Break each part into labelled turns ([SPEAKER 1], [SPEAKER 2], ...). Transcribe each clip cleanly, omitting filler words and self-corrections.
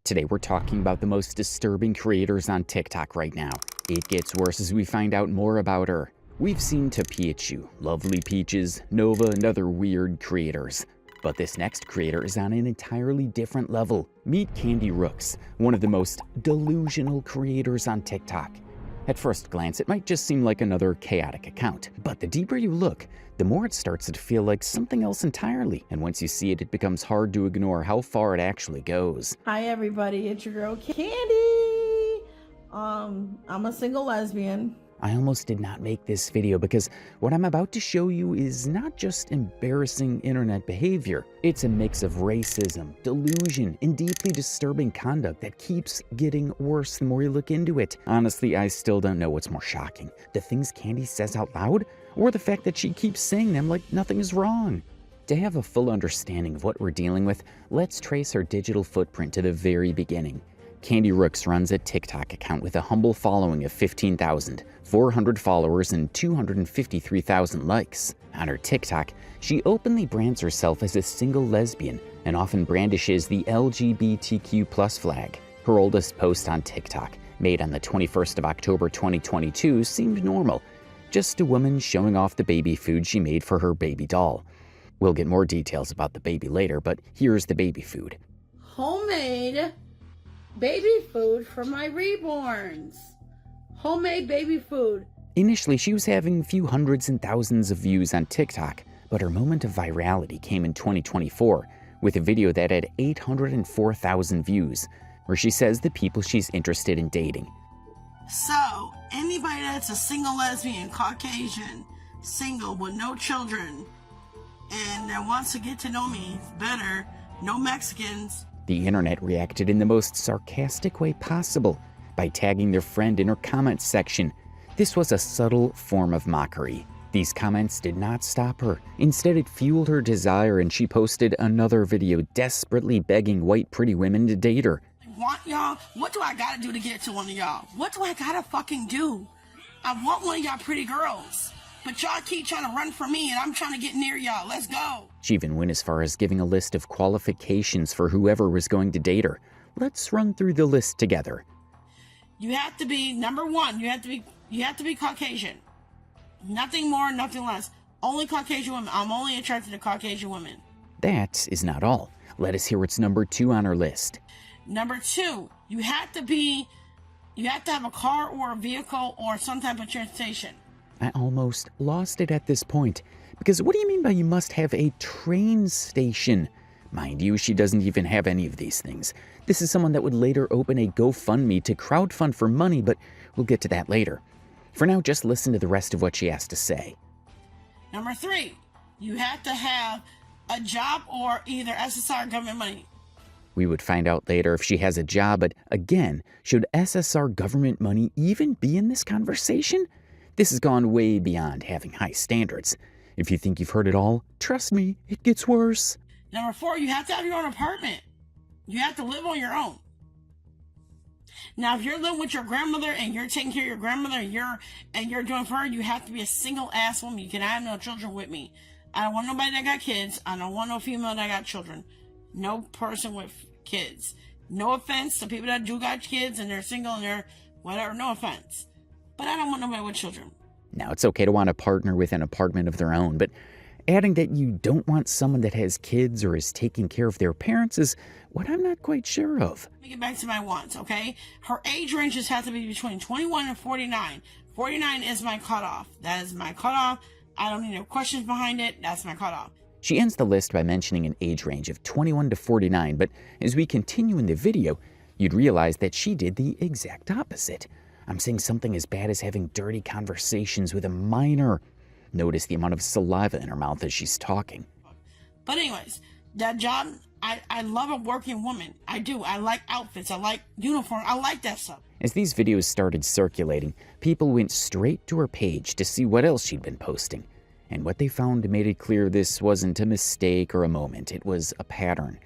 [SPEAKER 1] Today we're talking about the most disturbing creators on TikTok right now. It gets worse as we find out more about her. We've seen Pichu, Lovely Peaches, Nova, and other weird creators. But this next creator is on an entirely different level. Meet Candy Rooks, one of the most delusional creators on TikTok. At first glance, it might just seem like another chaotic account, but the deeper you look, the more it starts to feel like something else entirely. And once you see it, it becomes hard to ignore how far it actually goes.
[SPEAKER 2] Hi everybody, it's your girl Candy. I'm a single lesbian.
[SPEAKER 1] I almost did not make this video because what I'm about to show you is not just embarrassing internet behavior. It's a mix of racism, delusion, and deeply disturbing conduct that keeps getting worse the more you look into it. Honestly, I still don't know what's more shocking. The things Candy says out loud, or the fact that she keeps saying them like nothing is wrong. To have a full understanding of what we're dealing with, let's trace her digital footprint to the very beginning. Candy Rooks runs a TikTok account with a humble following of 15,400 followers and 253,000 likes. On her TikTok, she openly brands herself as a single lesbian and often brandishes the LGBTQ+ flag. Her oldest post on TikTok, made on the 21st of October 2022, seemed normal. Just a woman showing off the baby food she made for her baby doll. We'll get more details about the baby later, but here's the baby food.
[SPEAKER 2] Homemade baby food for my reborns. Homemade baby food.
[SPEAKER 1] Initially, she was having a few hundreds and thousands of views on TikTok, but her moment of virality came in 2024 with a video that had 804,000 views, where she says the people she's interested in dating.
[SPEAKER 2] So, anybody that's a single lesbian, Caucasian, single with no children, and that wants to get to know me better, no Mexicans.
[SPEAKER 1] The internet reacted in the most sarcastic way possible by tagging their friend in her comments section. This was a subtle form of mockery. These comments did not stop her. Instead, it fueled her desire, and she posted another video desperately begging white pretty women to date her.
[SPEAKER 2] I want y'all. What do I gotta do to get to one of y'all? What do I gotta fucking do? I want one of y'all pretty girls. But y'all keep trying to run from me, and I'm trying to get near y'all. Let's go.
[SPEAKER 1] She even went as far as giving a list of qualifications for whoever was going to date her. Let's run through the list together.
[SPEAKER 2] You have to be, number one, you have to be Caucasian. Nothing more, nothing less. Only Caucasian women. I'm only attracted to Caucasian women.
[SPEAKER 1] That is not all. Let us hear what's number 2 on her list.
[SPEAKER 2] Number 2, you have to have a car or a vehicle or some type of transportation.
[SPEAKER 1] I almost lost it at this point, because what do you mean by you must have a train station? Mind you, she doesn't even have any of these things. This is someone that would later open a GoFundMe to crowdfund for money, but we'll get to that later. For now, just listen to the rest of what she has to say.
[SPEAKER 2] Number 3, you have to have a job or either SSR government money.
[SPEAKER 1] We would find out later if she has a job, but again, should SSR government money even be in this conversation? This has gone way beyond having high standards. If you think you've heard it all, trust me, it gets worse.
[SPEAKER 2] Number 4, you have to have your own apartment. You have to live on your own. Now, if you're living with your grandmother and you're taking care of your grandmother and you're doing for her, you have to be a single ass woman. You cannot have no children with me. I don't want nobody that got kids. I don't want no female that got children. No person with kids. No offense to people that do got kids and they're single and they're whatever. No offense. But I don't want nobody with children.
[SPEAKER 1] Now, it's okay to want a partner with an apartment of their own, but adding that you don't want someone that has kids or is taking care of their parents is what I'm not quite sure of.
[SPEAKER 2] Let me get back to my wants, okay? Her age ranges have to be between 21 and 49. 49 is my cutoff. That is my cutoff. I don't need no questions behind it. That's my cutoff.
[SPEAKER 1] She ends the list by mentioning an age range of 21 to 49, but as we continue in the video, you'd realize that she did the exact opposite. I'm saying something as bad as having dirty conversations with a minor. Notice the amount of saliva in her mouth as she's talking.
[SPEAKER 2] But anyways, that job, I love a working woman. I do. I like outfits. I like uniform. I like that stuff.
[SPEAKER 1] As these videos started circulating, people went straight to her page to see what else she'd been posting. And what they found made it clear this wasn't a mistake or a moment. It was a pattern.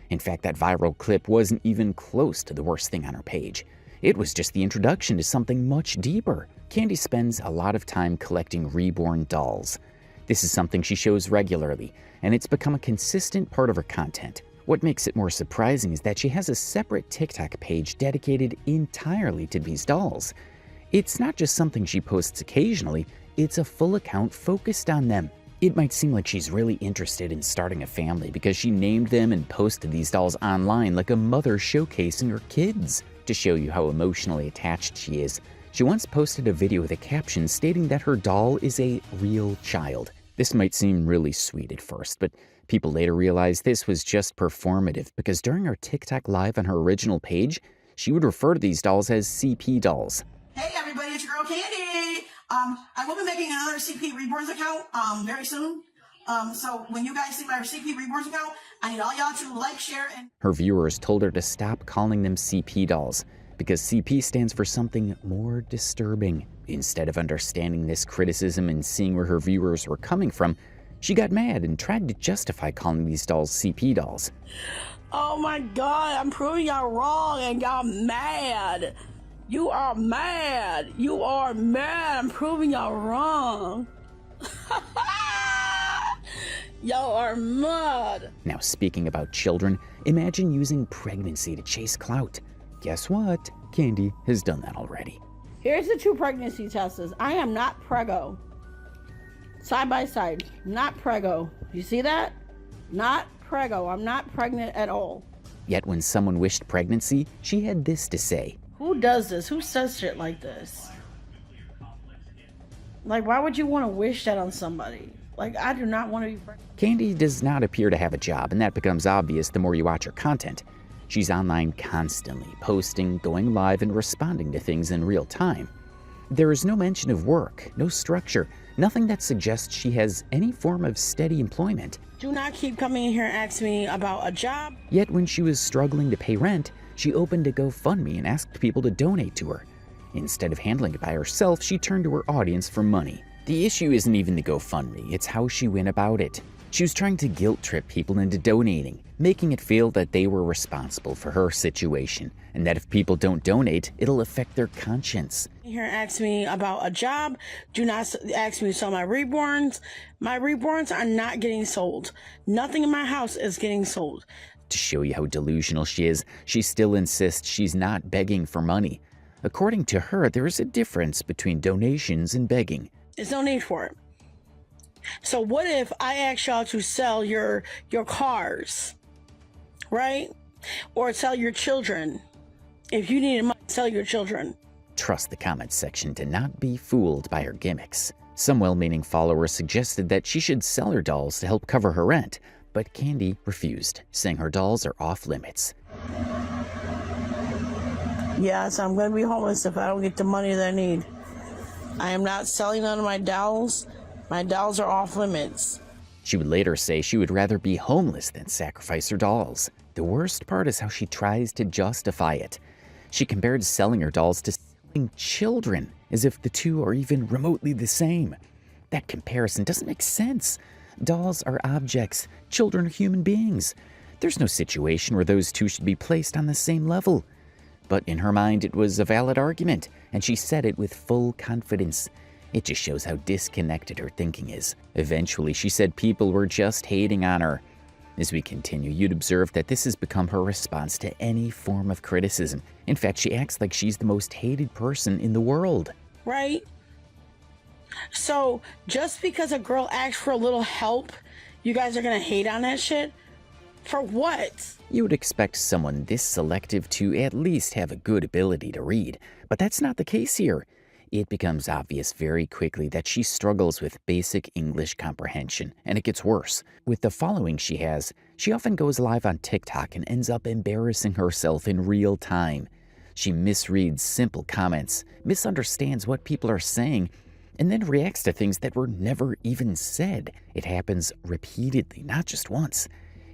[SPEAKER 1] In fact, that viral clip wasn't even close to the worst thing on her page. It was just the introduction to something much deeper. Candy spends a lot of time collecting reborn dolls. This is something she shows regularly, and it's become a consistent part of her content. What makes it more surprising is that she has a separate TikTok page dedicated entirely to these dolls. It's not just something she posts occasionally, it's a full account focused on them. It might seem like she's really interested in starting a family because she named them and posted these dolls online like a mother showcasing her kids. To show you how emotionally attached she is, she once posted a video with a caption stating that her doll is a real child. This might seem really sweet at first, but people later realized this was just performative because during her TikTok live on her original page, she would refer to these dolls as CP dolls.
[SPEAKER 2] Hey everybody, it's your girl Candy. I will be making another CP Reborns account very soon. So when you guys see my CP Reborns account, I need all y'all to like, share, and...
[SPEAKER 1] Her viewers told her to stop calling them CP dolls because CP stands for something more disturbing. Instead of understanding this criticism and seeing where her viewers were coming from, she got mad and tried to justify calling these dolls CP dolls.
[SPEAKER 2] Oh my god, I'm proving y'all wrong and y'all mad. You are mad. You are mad. I'm proving y'all wrong. Y'all are mad.
[SPEAKER 1] Now, speaking about children, imagine using pregnancy to chase clout. Guess what? Candy has done that already.
[SPEAKER 2] Here's the two pregnancy tests. I am not preggo. Side by side. Not preggo. You see that? Not preggo. I'm not pregnant at all.
[SPEAKER 1] Yet when someone wished pregnancy, she had this to say.
[SPEAKER 2] Who does this? Who says shit like this? Like, why would you want to wish that on somebody? Like, I do not want to be pregnant.
[SPEAKER 1] Candy does not appear to have a job, and that becomes obvious the more you watch her content. She's online constantly, posting, going live, and responding to things in real time. There is no mention of work, no structure, nothing that suggests she has any form of steady employment.
[SPEAKER 2] Do not keep coming in here and asking me about a job.
[SPEAKER 1] Yet when she was struggling to pay rent, she opened a GoFundMe and asked people to donate to her. Instead of handling it by herself, she turned to her audience for money. The issue isn't even the GoFundMe, it's how she went about it. She was trying to guilt-trip people into donating, making it feel that they were responsible for her situation, and that if people don't donate, it'll affect their conscience.
[SPEAKER 2] Here ask me about a job. Do not ask me to sell my reborns. My reborns are not getting sold. Nothing in my house is getting sold.
[SPEAKER 1] To show you how delusional she is, she still insists she's not begging for money. According to her, there is a difference between donations and begging.
[SPEAKER 2] There's no need for it. So what if I ask y'all to sell your cars, right? Or sell your children. If you need money, sell your children.
[SPEAKER 1] Trust the comments section to not be fooled by her gimmicks. Some well-meaning followers suggested that she should sell her dolls to help cover her rent, but Candy refused, saying her dolls are off limits.
[SPEAKER 2] Yes, I'm going to be homeless if I don't get the money that I need. I am not selling none of my dolls. My dolls are off limits.
[SPEAKER 1] She would later say she would rather be homeless than sacrifice her dolls. The worst part is how she tries to justify it. She compared selling her dolls to selling children, as if the two are even remotely the same. That comparison doesn't make sense. Dolls are objects, children are human beings. There's no situation where those two should be placed on the same level. But in her mind, it was a valid argument, and she said it with full confidence. It just shows how disconnected her thinking is. Eventually, she said people were just hating on her. As we continue, you'd observe that this has become her response to any form of criticism. In fact, she acts like she's the most hated person in the world.
[SPEAKER 2] Right? So, just because a girl asks for a little help, you guys are gonna hate on that shit? For what?
[SPEAKER 1] You would expect someone this selective to at least have a good ability to read, but that's not the case here. It becomes obvious very quickly that she struggles with basic English comprehension, and it gets worse. With the following she has, she often goes live on TikTok and ends up embarrassing herself in real time. She misreads simple comments, misunderstands what people are saying, and then reacts to things that were never even said. It happens repeatedly, not just once.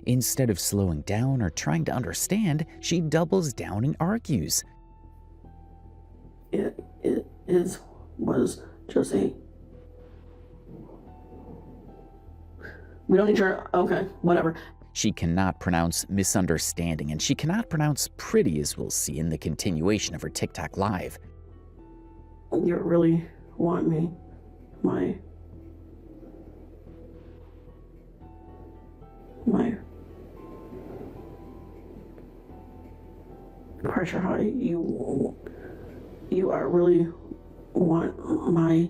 [SPEAKER 1] Instead of slowing down or trying to understand, she doubles down and argues.
[SPEAKER 2] It was just a... We don't need your... Okay, whatever.
[SPEAKER 1] She cannot pronounce misunderstanding, and she cannot pronounce pretty, as we'll see in the continuation of her TikTok live.
[SPEAKER 2] You really want me? My Pressure high. You are really want my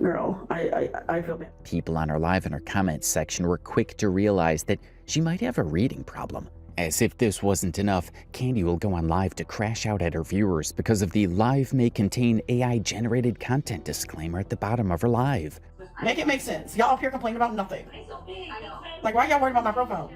[SPEAKER 2] girl. I feel bad.
[SPEAKER 1] People on her live and her comments section were quick to realize that she might have a reading problem. As if this wasn't enough, Candy will go on live to crash out at her viewers because of the live may contain AI-generated content disclaimer at the bottom of her live.
[SPEAKER 2] Make it make sense. Y'all up here complaining about nothing. Like, why y'all worried about my profile?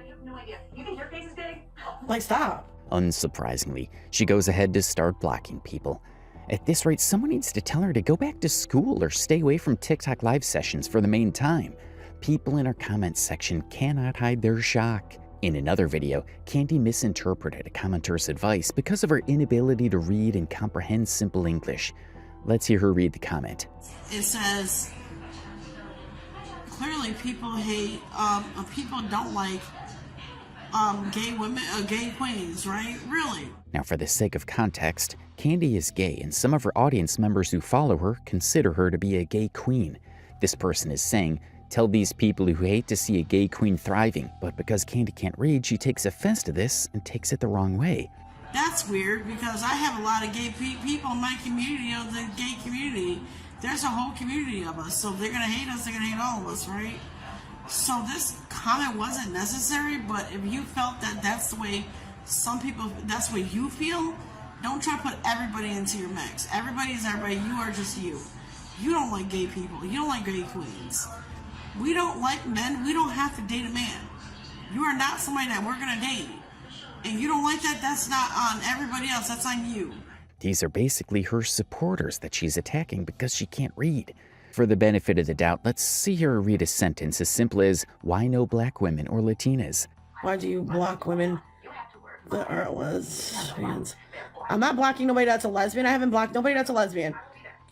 [SPEAKER 2] Like, stop.
[SPEAKER 1] Unsurprisingly, she goes ahead to start blocking people. At this rate, someone needs to tell her to go back to school or stay away from TikTok live sessions for the main time. People in her comments section cannot hide their shock. In another video, Candy misinterpreted a commenter's advice because of her inability to read and comprehend simple English. Let's hear her read the comment.
[SPEAKER 2] It says, clearly people hate, people don't like gay women, gay queens, right? Really?
[SPEAKER 1] Now, for the sake of context, Candy is gay, and some of her audience members who follow her consider her to be a gay queen. This person is saying, tell these people who hate to see a gay queen thriving, but because Candy can't read, she takes offense to this and takes it the wrong way.
[SPEAKER 2] That's weird, because I have a lot of gay people in my community, the gay community. There's a whole community of us, so if they're gonna hate us, they're gonna hate all of us, right? So this comment wasn't necessary, but if you felt that that's the way some people, that's what you feel, don't try to put everybody into your mix. Everybody is everybody, you are just you. You don't like gay people, you don't like gay queens. We don't like men, we don't have to date a man. You are not somebody that we're gonna date. And you don't like that, that's not on everybody else, that's on you.
[SPEAKER 1] These are basically her supporters that she's attacking because she can't read. For the benefit of the doubt, let's see her read a sentence as simple as, why no black women or Latinas?
[SPEAKER 2] Why do you block women that are lesbians? I'm not blocking nobody that's a lesbian. I haven't blocked nobody that's a lesbian.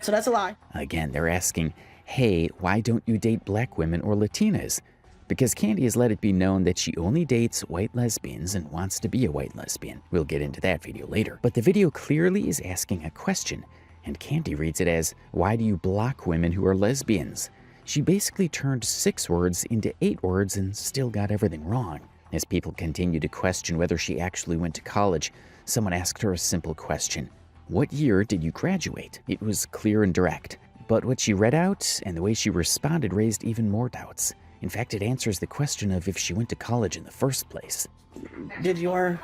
[SPEAKER 2] So that's a lie.
[SPEAKER 1] Again, they're asking, hey, why don't you date black women or Latinas? Because Candy has let it be known that she only dates white lesbians and wants to be a white lesbian. We'll get into that video later. But the video clearly is asking a question, and Candy reads it as, why do you block women who are lesbians? She basically turned 6 words into 8 words and still got everything wrong. As people continue to question whether she actually went to college, someone asked her a simple question. What year did you graduate? It was clear and direct. But what she read out and the way she responded raised even more doubts. In fact, it answers the question of if she went to college in the first place.
[SPEAKER 2] Did your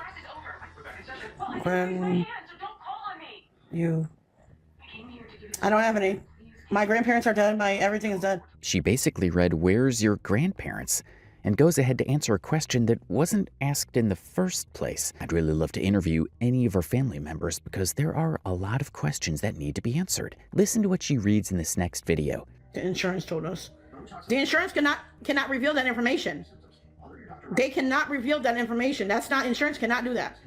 [SPEAKER 2] I don't have any. My grandparents are dead. Everything is dead.
[SPEAKER 1] She basically read, where's your grandparents? And goes ahead to answer a question that wasn't asked in the first place. I'd really love to interview any of her family members because there are a lot of questions that need to be answered. Listen to what she reads in this next video.
[SPEAKER 2] The insurance told us. The insurance cannot reveal that information. They cannot reveal that information. That's not, insurance cannot do that.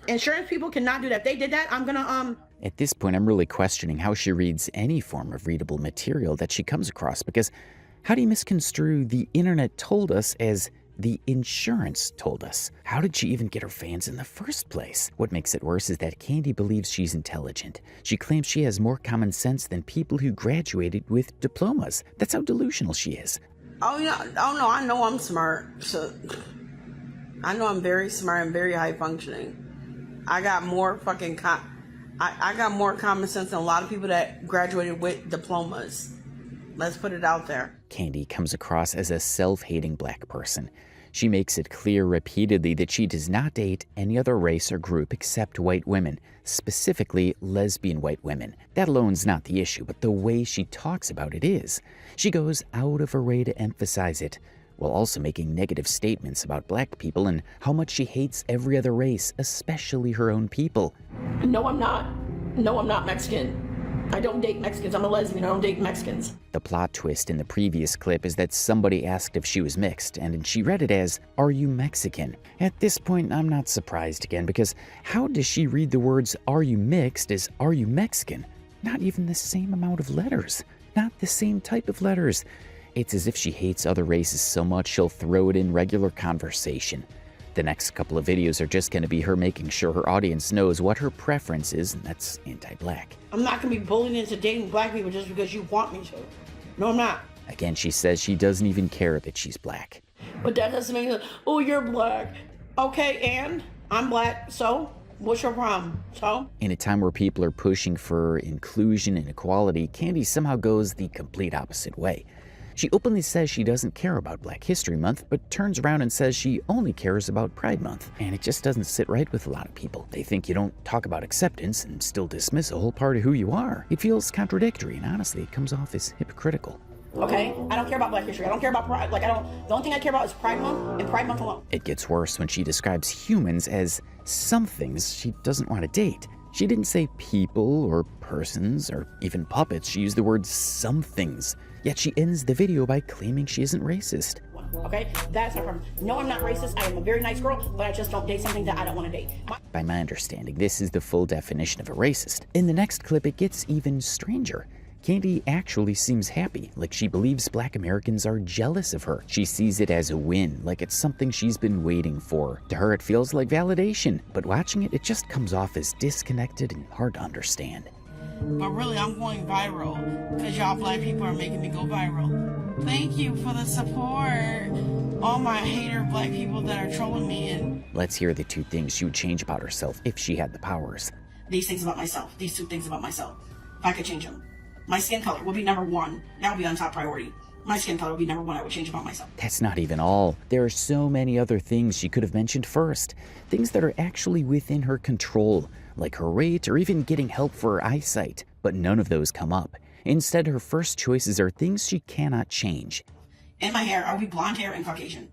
[SPEAKER 2] Insurance people cannot do that. If they did that, I'm gonna,
[SPEAKER 1] At this point, I'm really questioning how she reads any form of readable material that she comes across, because how do you misconstrue the internet told us as the insurance told us? How did she even get her fans in the first place? What makes it worse is that Candy believes she's intelligent. She claims she has more common sense than people who graduated with diplomas. That's how delusional she is.
[SPEAKER 2] oh no, I know I'm smart. So I know I'm very smart and very high functioning. I got more fucking I got more common sense than a lot of people that graduated with diplomas. Let's put it out there.
[SPEAKER 1] Candy comes across as a self-hating black person. She makes it clear repeatedly that she does not date any other race or group except white women, specifically lesbian white women. That alone's not the issue, but the way she talks about it is. She goes out of her way to emphasize it, while also making negative statements about black people and how much she hates every other race, especially her own people.
[SPEAKER 2] No, I'm not. No, I'm not Mexican. I don't date Mexicans. I'm a lesbian. I don't date Mexicans.
[SPEAKER 1] The plot twist in the previous clip is that somebody asked if she was mixed, and she read it as, are you Mexican? At this point, I'm not surprised again, because how does she read the words, are you mixed, as are you Mexican? Not even the same amount of letters. Not the same type of letters. It's as if she hates other races so much she'll throw it in regular conversation. The next couple of videos are just going to be her making sure her audience knows what her preference is, and that's anti-black.
[SPEAKER 2] I'm not going to be bullied into dating black people just because you want me to. No, I'm not.
[SPEAKER 1] Again, she says she doesn't even care that she's black.
[SPEAKER 2] But that doesn't mean, oh, you're black. Okay, and I'm black, so What's your problem? So?
[SPEAKER 1] In a time where people are pushing for inclusion and equality, Candy somehow goes the complete opposite way. She openly says she doesn't care about Black History Month, but turns around and says she only cares about Pride Month. And it just doesn't sit right with a lot of people. They think you don't talk about acceptance and still dismiss a whole part of who you are. It feels contradictory, and honestly, it comes off as hypocritical.
[SPEAKER 2] Okay, I don't care about Black history. I don't care about Pride. The only thing I care about is Pride Month and Pride Month alone.
[SPEAKER 1] It gets worse when she describes humans as some things she doesn't want to date. She didn't say people or persons or even puppets. She used the word some things. Yet she ends the video by claiming she isn't racist.
[SPEAKER 2] Okay, that's my problem. No, I'm not racist. I am a very nice girl, but I just don't date something that I don't want to date.
[SPEAKER 1] By my understanding, this is the full definition of a racist. In the next clip, it gets even stranger. Candy actually seems happy, like she believes Black Americans are jealous of her. She sees it as a win, like it's something she's been waiting for. To her, it feels like validation, but watching it, it just comes off as disconnected and hard to understand.
[SPEAKER 2] But really, I'm going viral because y'all Black people are making me go viral. Thank you for the support. All my hater Black people that are trolling me. And
[SPEAKER 1] let's hear the 2 things she would change about herself if she had the powers.
[SPEAKER 2] These things about myself. These 2 things about myself. If I could change them. My skin color will be number 1. That would be on top priority. My skin color would be number 1 I would change about myself.
[SPEAKER 1] That's not even all. There are so many other things she could have mentioned first. Things that are actually within her control, like her weight or even getting help for her eyesight. But none of those come up. Instead, her first choices are things she cannot change.
[SPEAKER 2] In my hair, I would be blonde hair and Caucasian.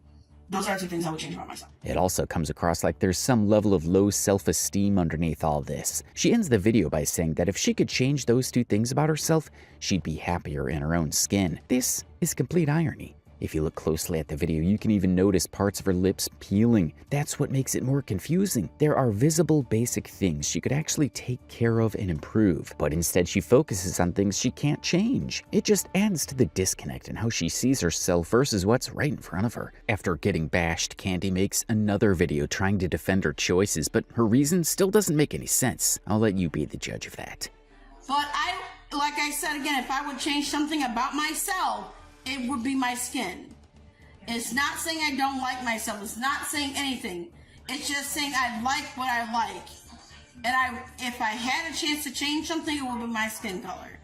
[SPEAKER 2] Those are 2 things I would change about myself.
[SPEAKER 1] It also comes across like there's some level of low self-esteem underneath all this. She ends the video by saying that if she could change those 2 things about herself, she'd be happier in her own skin. This is complete irony. If you look closely at the video, you can even notice parts of her lips peeling. That's what makes it more confusing. There are visible basic things she could actually take care of and improve, but instead she focuses on things she can't change. It just adds to the disconnect in how she sees herself versus what's right in front of her. After getting bashed, Candy makes another video trying to defend her choices, but her reason still doesn't make any sense. I'll let you be the judge of that.
[SPEAKER 2] But like I said again, if I would change something about myself, it would be my skin. It's not saying I don't like myself. It's not saying anything. It's just saying I like what I like. And if I had a chance to change something, it would be my skin color.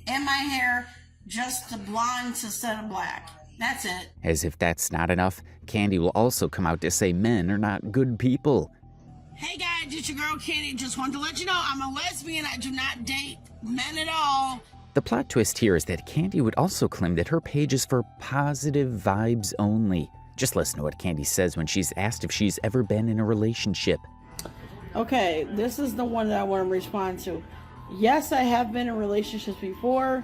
[SPEAKER 2] And my hair, just to blonde instead of black. That's it.
[SPEAKER 1] As if that's not enough, Candy will also come out to say men are not good people.
[SPEAKER 2] Hey guys, it's your girl Candy. Just wanted to let you know I'm a lesbian. I do not date men at all.
[SPEAKER 1] The plot twist here is that Candy would also claim that her page is for positive vibes only. Just listen to what Candy says when she's asked if she's ever been in a relationship.
[SPEAKER 2] Okay, this is the one that I want to respond to. Yes, I have been in relationships before.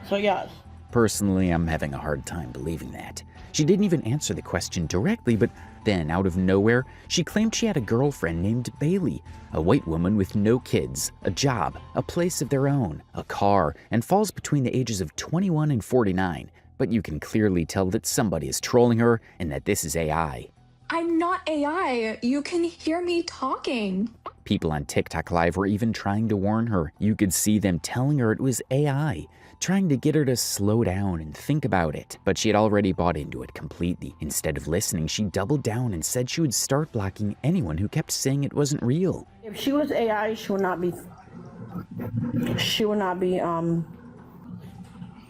[SPEAKER 2] So yes.
[SPEAKER 1] Personally, I'm having a hard time believing that. She didn't even answer the question directly, but then, out of nowhere, she claimed she had a girlfriend named Bailey, a white woman with no kids, a job, a place of their own, a car, and falls between the ages of 21 and 49. But you can clearly tell that somebody is trolling her and that this is AI.
[SPEAKER 3] I'm not AI. You can hear me talking.
[SPEAKER 1] People on TikTok Live were even trying to warn her. You could see them telling her it was AI, trying to get her to slow down and think about it. But she had already bought into it completely. Instead of listening, she doubled down and said she would start blocking anyone who kept saying it wasn't real.
[SPEAKER 2] If she was AI, she would not be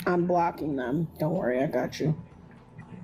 [SPEAKER 2] I'm blocking them. Don't worry, I got you.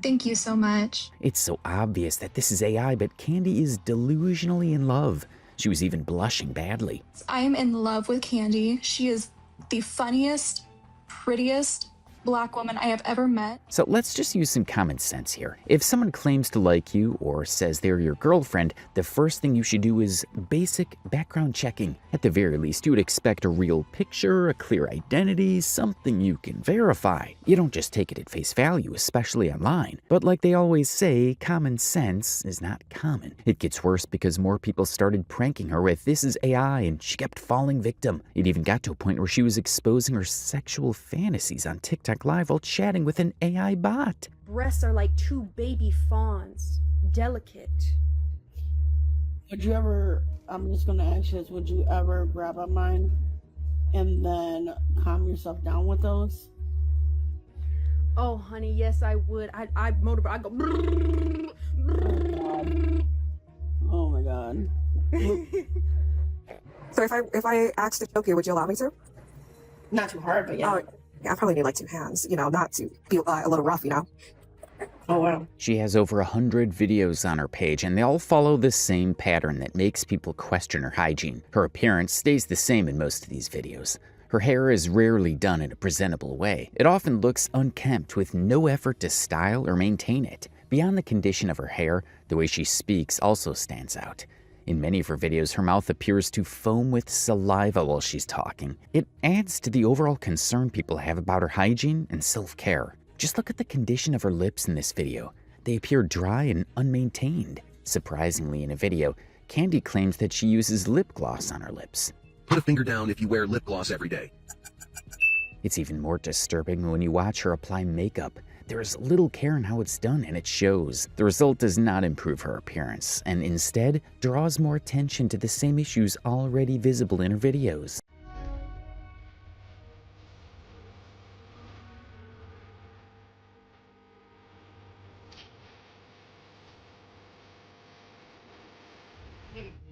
[SPEAKER 3] Thank you so much.
[SPEAKER 1] It's so obvious that this is AI, but Candy is delusionally in love. She was even blushing badly.
[SPEAKER 3] I am in love with Candy. She is the funniest, prettiest Black woman I have ever met.
[SPEAKER 1] So let's just use some common sense here. If someone claims to like you or says they're your girlfriend, the first thing you should do is basic background checking. At the very least, you would expect a real picture, a clear identity, something you can verify. You don't just take it at face value, especially online. But like they always say, common sense is not common. It gets worse because more people started pranking her with "this is AI" and she kept falling victim. It even got to a point where she was exposing her sexual fantasies on TikTok Live while chatting with an AI bot.
[SPEAKER 4] Breasts are like 2 baby fawns, delicate.
[SPEAKER 2] Would you ever, I'm just going to ask you this, would you ever grab up mine and then calm yourself down with those?
[SPEAKER 4] Oh, honey, yes, I would. I motivate. I go.
[SPEAKER 5] So if I asked to choke you, would you allow me to?
[SPEAKER 2] Not too hard, but yeah.
[SPEAKER 5] Yeah, I probably need like 2 hands, not to be a little rough,
[SPEAKER 2] Oh, wow.
[SPEAKER 1] She has over 100 videos on her page, and they all follow the same pattern that makes people question her hygiene. Her appearance stays the same in most of these videos. Her hair is rarely done in a presentable way. It often looks unkempt with no effort to style or maintain it. Beyond the condition of her hair, the way she speaks also stands out. In many of her videos, her mouth appears to foam with saliva while she's talking. It adds to the overall concern people have about her hygiene and self-care. Just look at the condition of her lips in this video. They appear dry and unmaintained. Surprisingly, in a video, Candy claims that she uses lip gloss on her lips.
[SPEAKER 6] Put a finger down if you wear lip gloss every day.
[SPEAKER 1] It's even more disturbing when you watch her apply makeup. There is little care in how it's done, and it shows. The result does not improve her appearance, and instead draws more attention to the same issues already visible in her videos.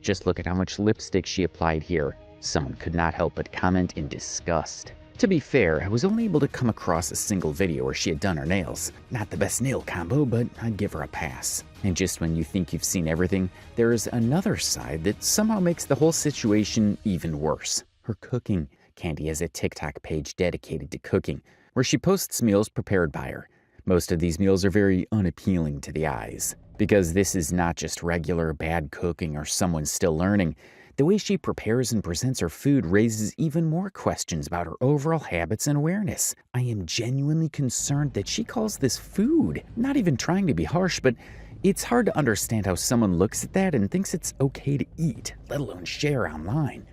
[SPEAKER 1] Just look at how much lipstick she applied here. Someone could not help but comment in disgust. To be fair, I was only able to come across a single video where she had done her nails. Not the best nail combo, but I'd give her a pass. And just when you think you've seen everything, there is another side that somehow makes the whole situation even worse. Her cooking. Candy has a TikTok page dedicated to cooking, where she posts meals prepared by her. Most of these meals are very unappealing to the eyes. Because this is not just regular bad cooking or someone still learning. The way she prepares and presents her food raises even more questions about her overall habits and awareness. I am genuinely concerned that she calls this food. Not even trying to be harsh, but it's hard to understand how someone looks at that and thinks it's okay to eat, let alone share online.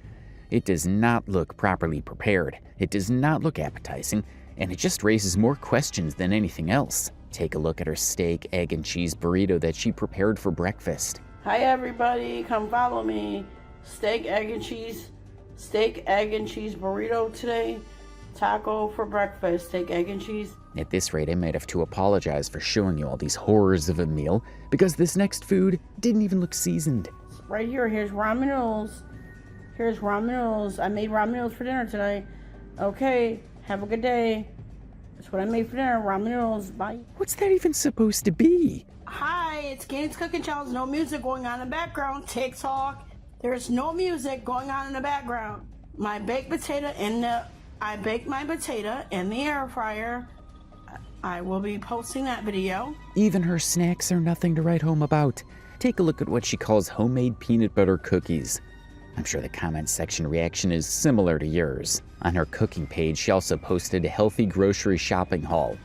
[SPEAKER 1] It does not look properly prepared. It does not look appetizing, and it just raises more questions than anything else. Take a look at her steak, egg, and cheese burrito that she prepared for breakfast.
[SPEAKER 2] Hi everybody, come follow me. Steak, egg, and cheese burrito today. Taco for breakfast, steak, egg, and cheese.
[SPEAKER 1] At this rate, I might have to apologize for showing you all these horrors of a meal, because this next food didn't even look seasoned.
[SPEAKER 2] Right here, here's ramen noodles. I made ramen noodles for dinner today. Okay, have a good day. That's what I made for dinner, ramen noodles. Bye.
[SPEAKER 1] What's that even supposed to be?
[SPEAKER 2] Hi, it's Gatis Cooking Channel. No music going on in the background. TikTok. There's no music going on in the background. I baked my potato in the air fryer. I will be posting that video.
[SPEAKER 1] Even her snacks are nothing to write home about. Take a look at what she calls homemade peanut butter cookies. I'm sure the comment section reaction is similar to yours. On her cooking page, she also posted a healthy grocery shopping haul.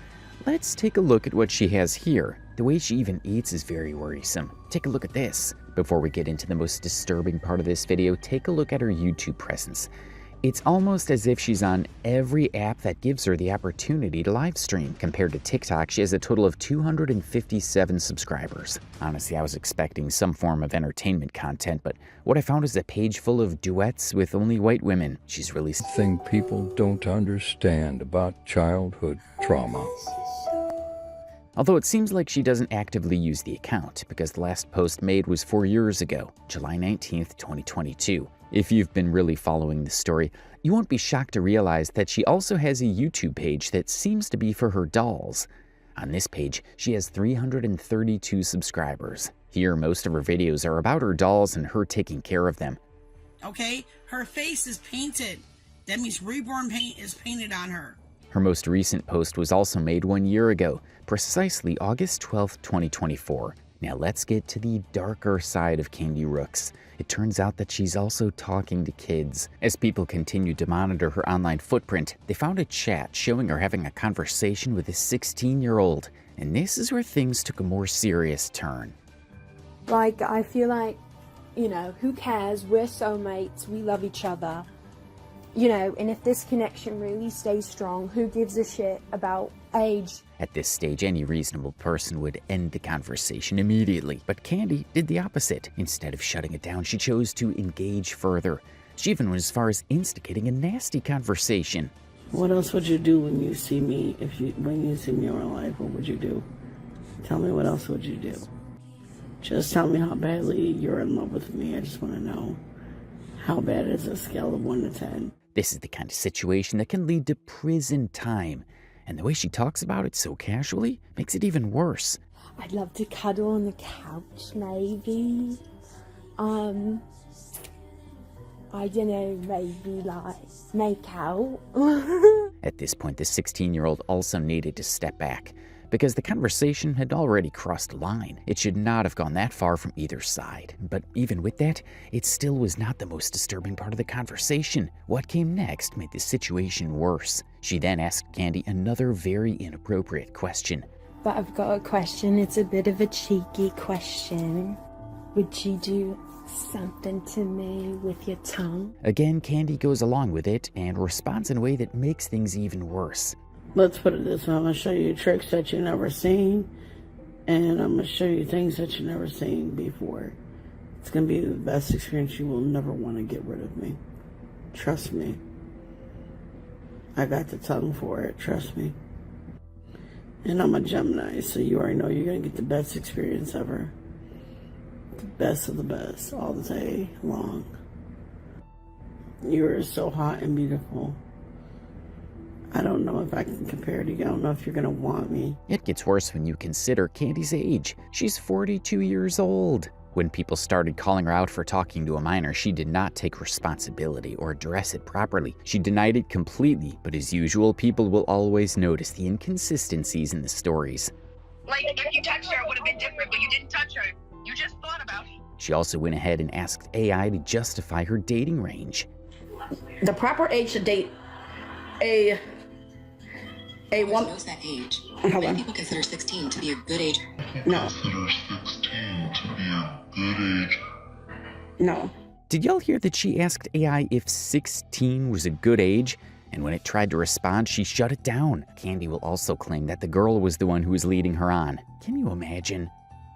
[SPEAKER 1] Let's take a look at what she has here. The way she even eats is very worrisome. Take a look at this. Before we get into the most disturbing part of this video, take a look at her YouTube presence. It's almost as if she's on every app that gives her the opportunity to live stream. Compared to TikTok, she has a total of 257 subscribers. Honestly, I was expecting some form of entertainment content, but what I found is a page full of duets with only white women. She's released
[SPEAKER 7] thing people don't understand about childhood trauma.
[SPEAKER 1] Although it seems like she doesn't actively use the account, because the last post made was 4 years ago, July 19th, 2022. If you've been really following the story, you won't be shocked to realize that she also has a YouTube page that seems to be for her dolls. On this page, she has 332 subscribers. Here, most of her videos are about her dolls and her taking care of them.
[SPEAKER 2] Okay, her face is painted. That means reborn paint is painted on her.
[SPEAKER 1] Her most recent post was also made 1 year ago, precisely August 12th, 2024. Now let's get to the darker side of Candy Rooks. It turns out that she's also talking to kids. As people continued to monitor her online footprint, they found a chat showing her having a conversation with a 16-year-old. And this is where things took a more serious turn.
[SPEAKER 4] Like, I feel like, who cares? We're soulmates. We love each other. And if this connection really stays strong, who gives a shit about age?
[SPEAKER 1] At this stage, any reasonable person would end the conversation immediately. But Candy did the opposite. Instead of shutting it down, she chose to engage further. She even went as far as instigating a nasty conversation.
[SPEAKER 2] What else would you do when you see me? When you see me in real life, what would you do? Tell me, what else would you do? Just tell me how badly you're in love with me. I just want to know how bad is a scale of 1 to 10.
[SPEAKER 1] This is the kind of situation that can lead to prison time. And the way she talks about it so casually makes it even worse.
[SPEAKER 4] I'd love to cuddle on the couch, maybe. I don't know, maybe like make out.
[SPEAKER 1] At this point, the 16-year-old also needed to step back because the conversation had already crossed a line. It should not have gone that far from either side. But even with that, it still was not the most disturbing part of the conversation. What came next made the situation worse. She then asked Candy another very inappropriate question.
[SPEAKER 4] But I've got a question. It's a bit of a cheeky question. Would you do something to me with your tongue?
[SPEAKER 1] Again, Candy goes along with it and responds in a way that makes things even worse.
[SPEAKER 2] Let's put it this way. I'm going to show you tricks that you've never seen, and I'm going to show you things that you've never seen before. It's going to be the best experience. You will never want to get rid of me. Trust me. I got the tongue for it. Trust me. And I'm a Gemini, so you already know you're going to get the best experience ever. The best of the best all the day long. You are so hot and beautiful. I don't know if I can compare to you. I don't know if you're going to want me.
[SPEAKER 1] It gets worse when you consider Candy's age. She's 42 years old. When people started calling her out for talking to a minor, she did not take responsibility or address it properly. She denied it completely, but as usual, people will always notice the inconsistencies in the stories.
[SPEAKER 8] Like, if you touched her, it would have been different, but you didn't touch her. You just thought about it.
[SPEAKER 1] She also went ahead and asked AI to justify her dating range.
[SPEAKER 9] The proper age to date a woman.
[SPEAKER 10] Knows that age.
[SPEAKER 9] Hold
[SPEAKER 10] Many
[SPEAKER 9] on.
[SPEAKER 10] people consider 16 to be a good age.
[SPEAKER 9] No.
[SPEAKER 11] Consider 16 to be a good age.
[SPEAKER 9] No.
[SPEAKER 1] Did y'all hear that she asked AI if 16 was a good age? And when it tried to respond, she shut it down. Candy will also claim that the girl was the one who was leading her on. Can you imagine?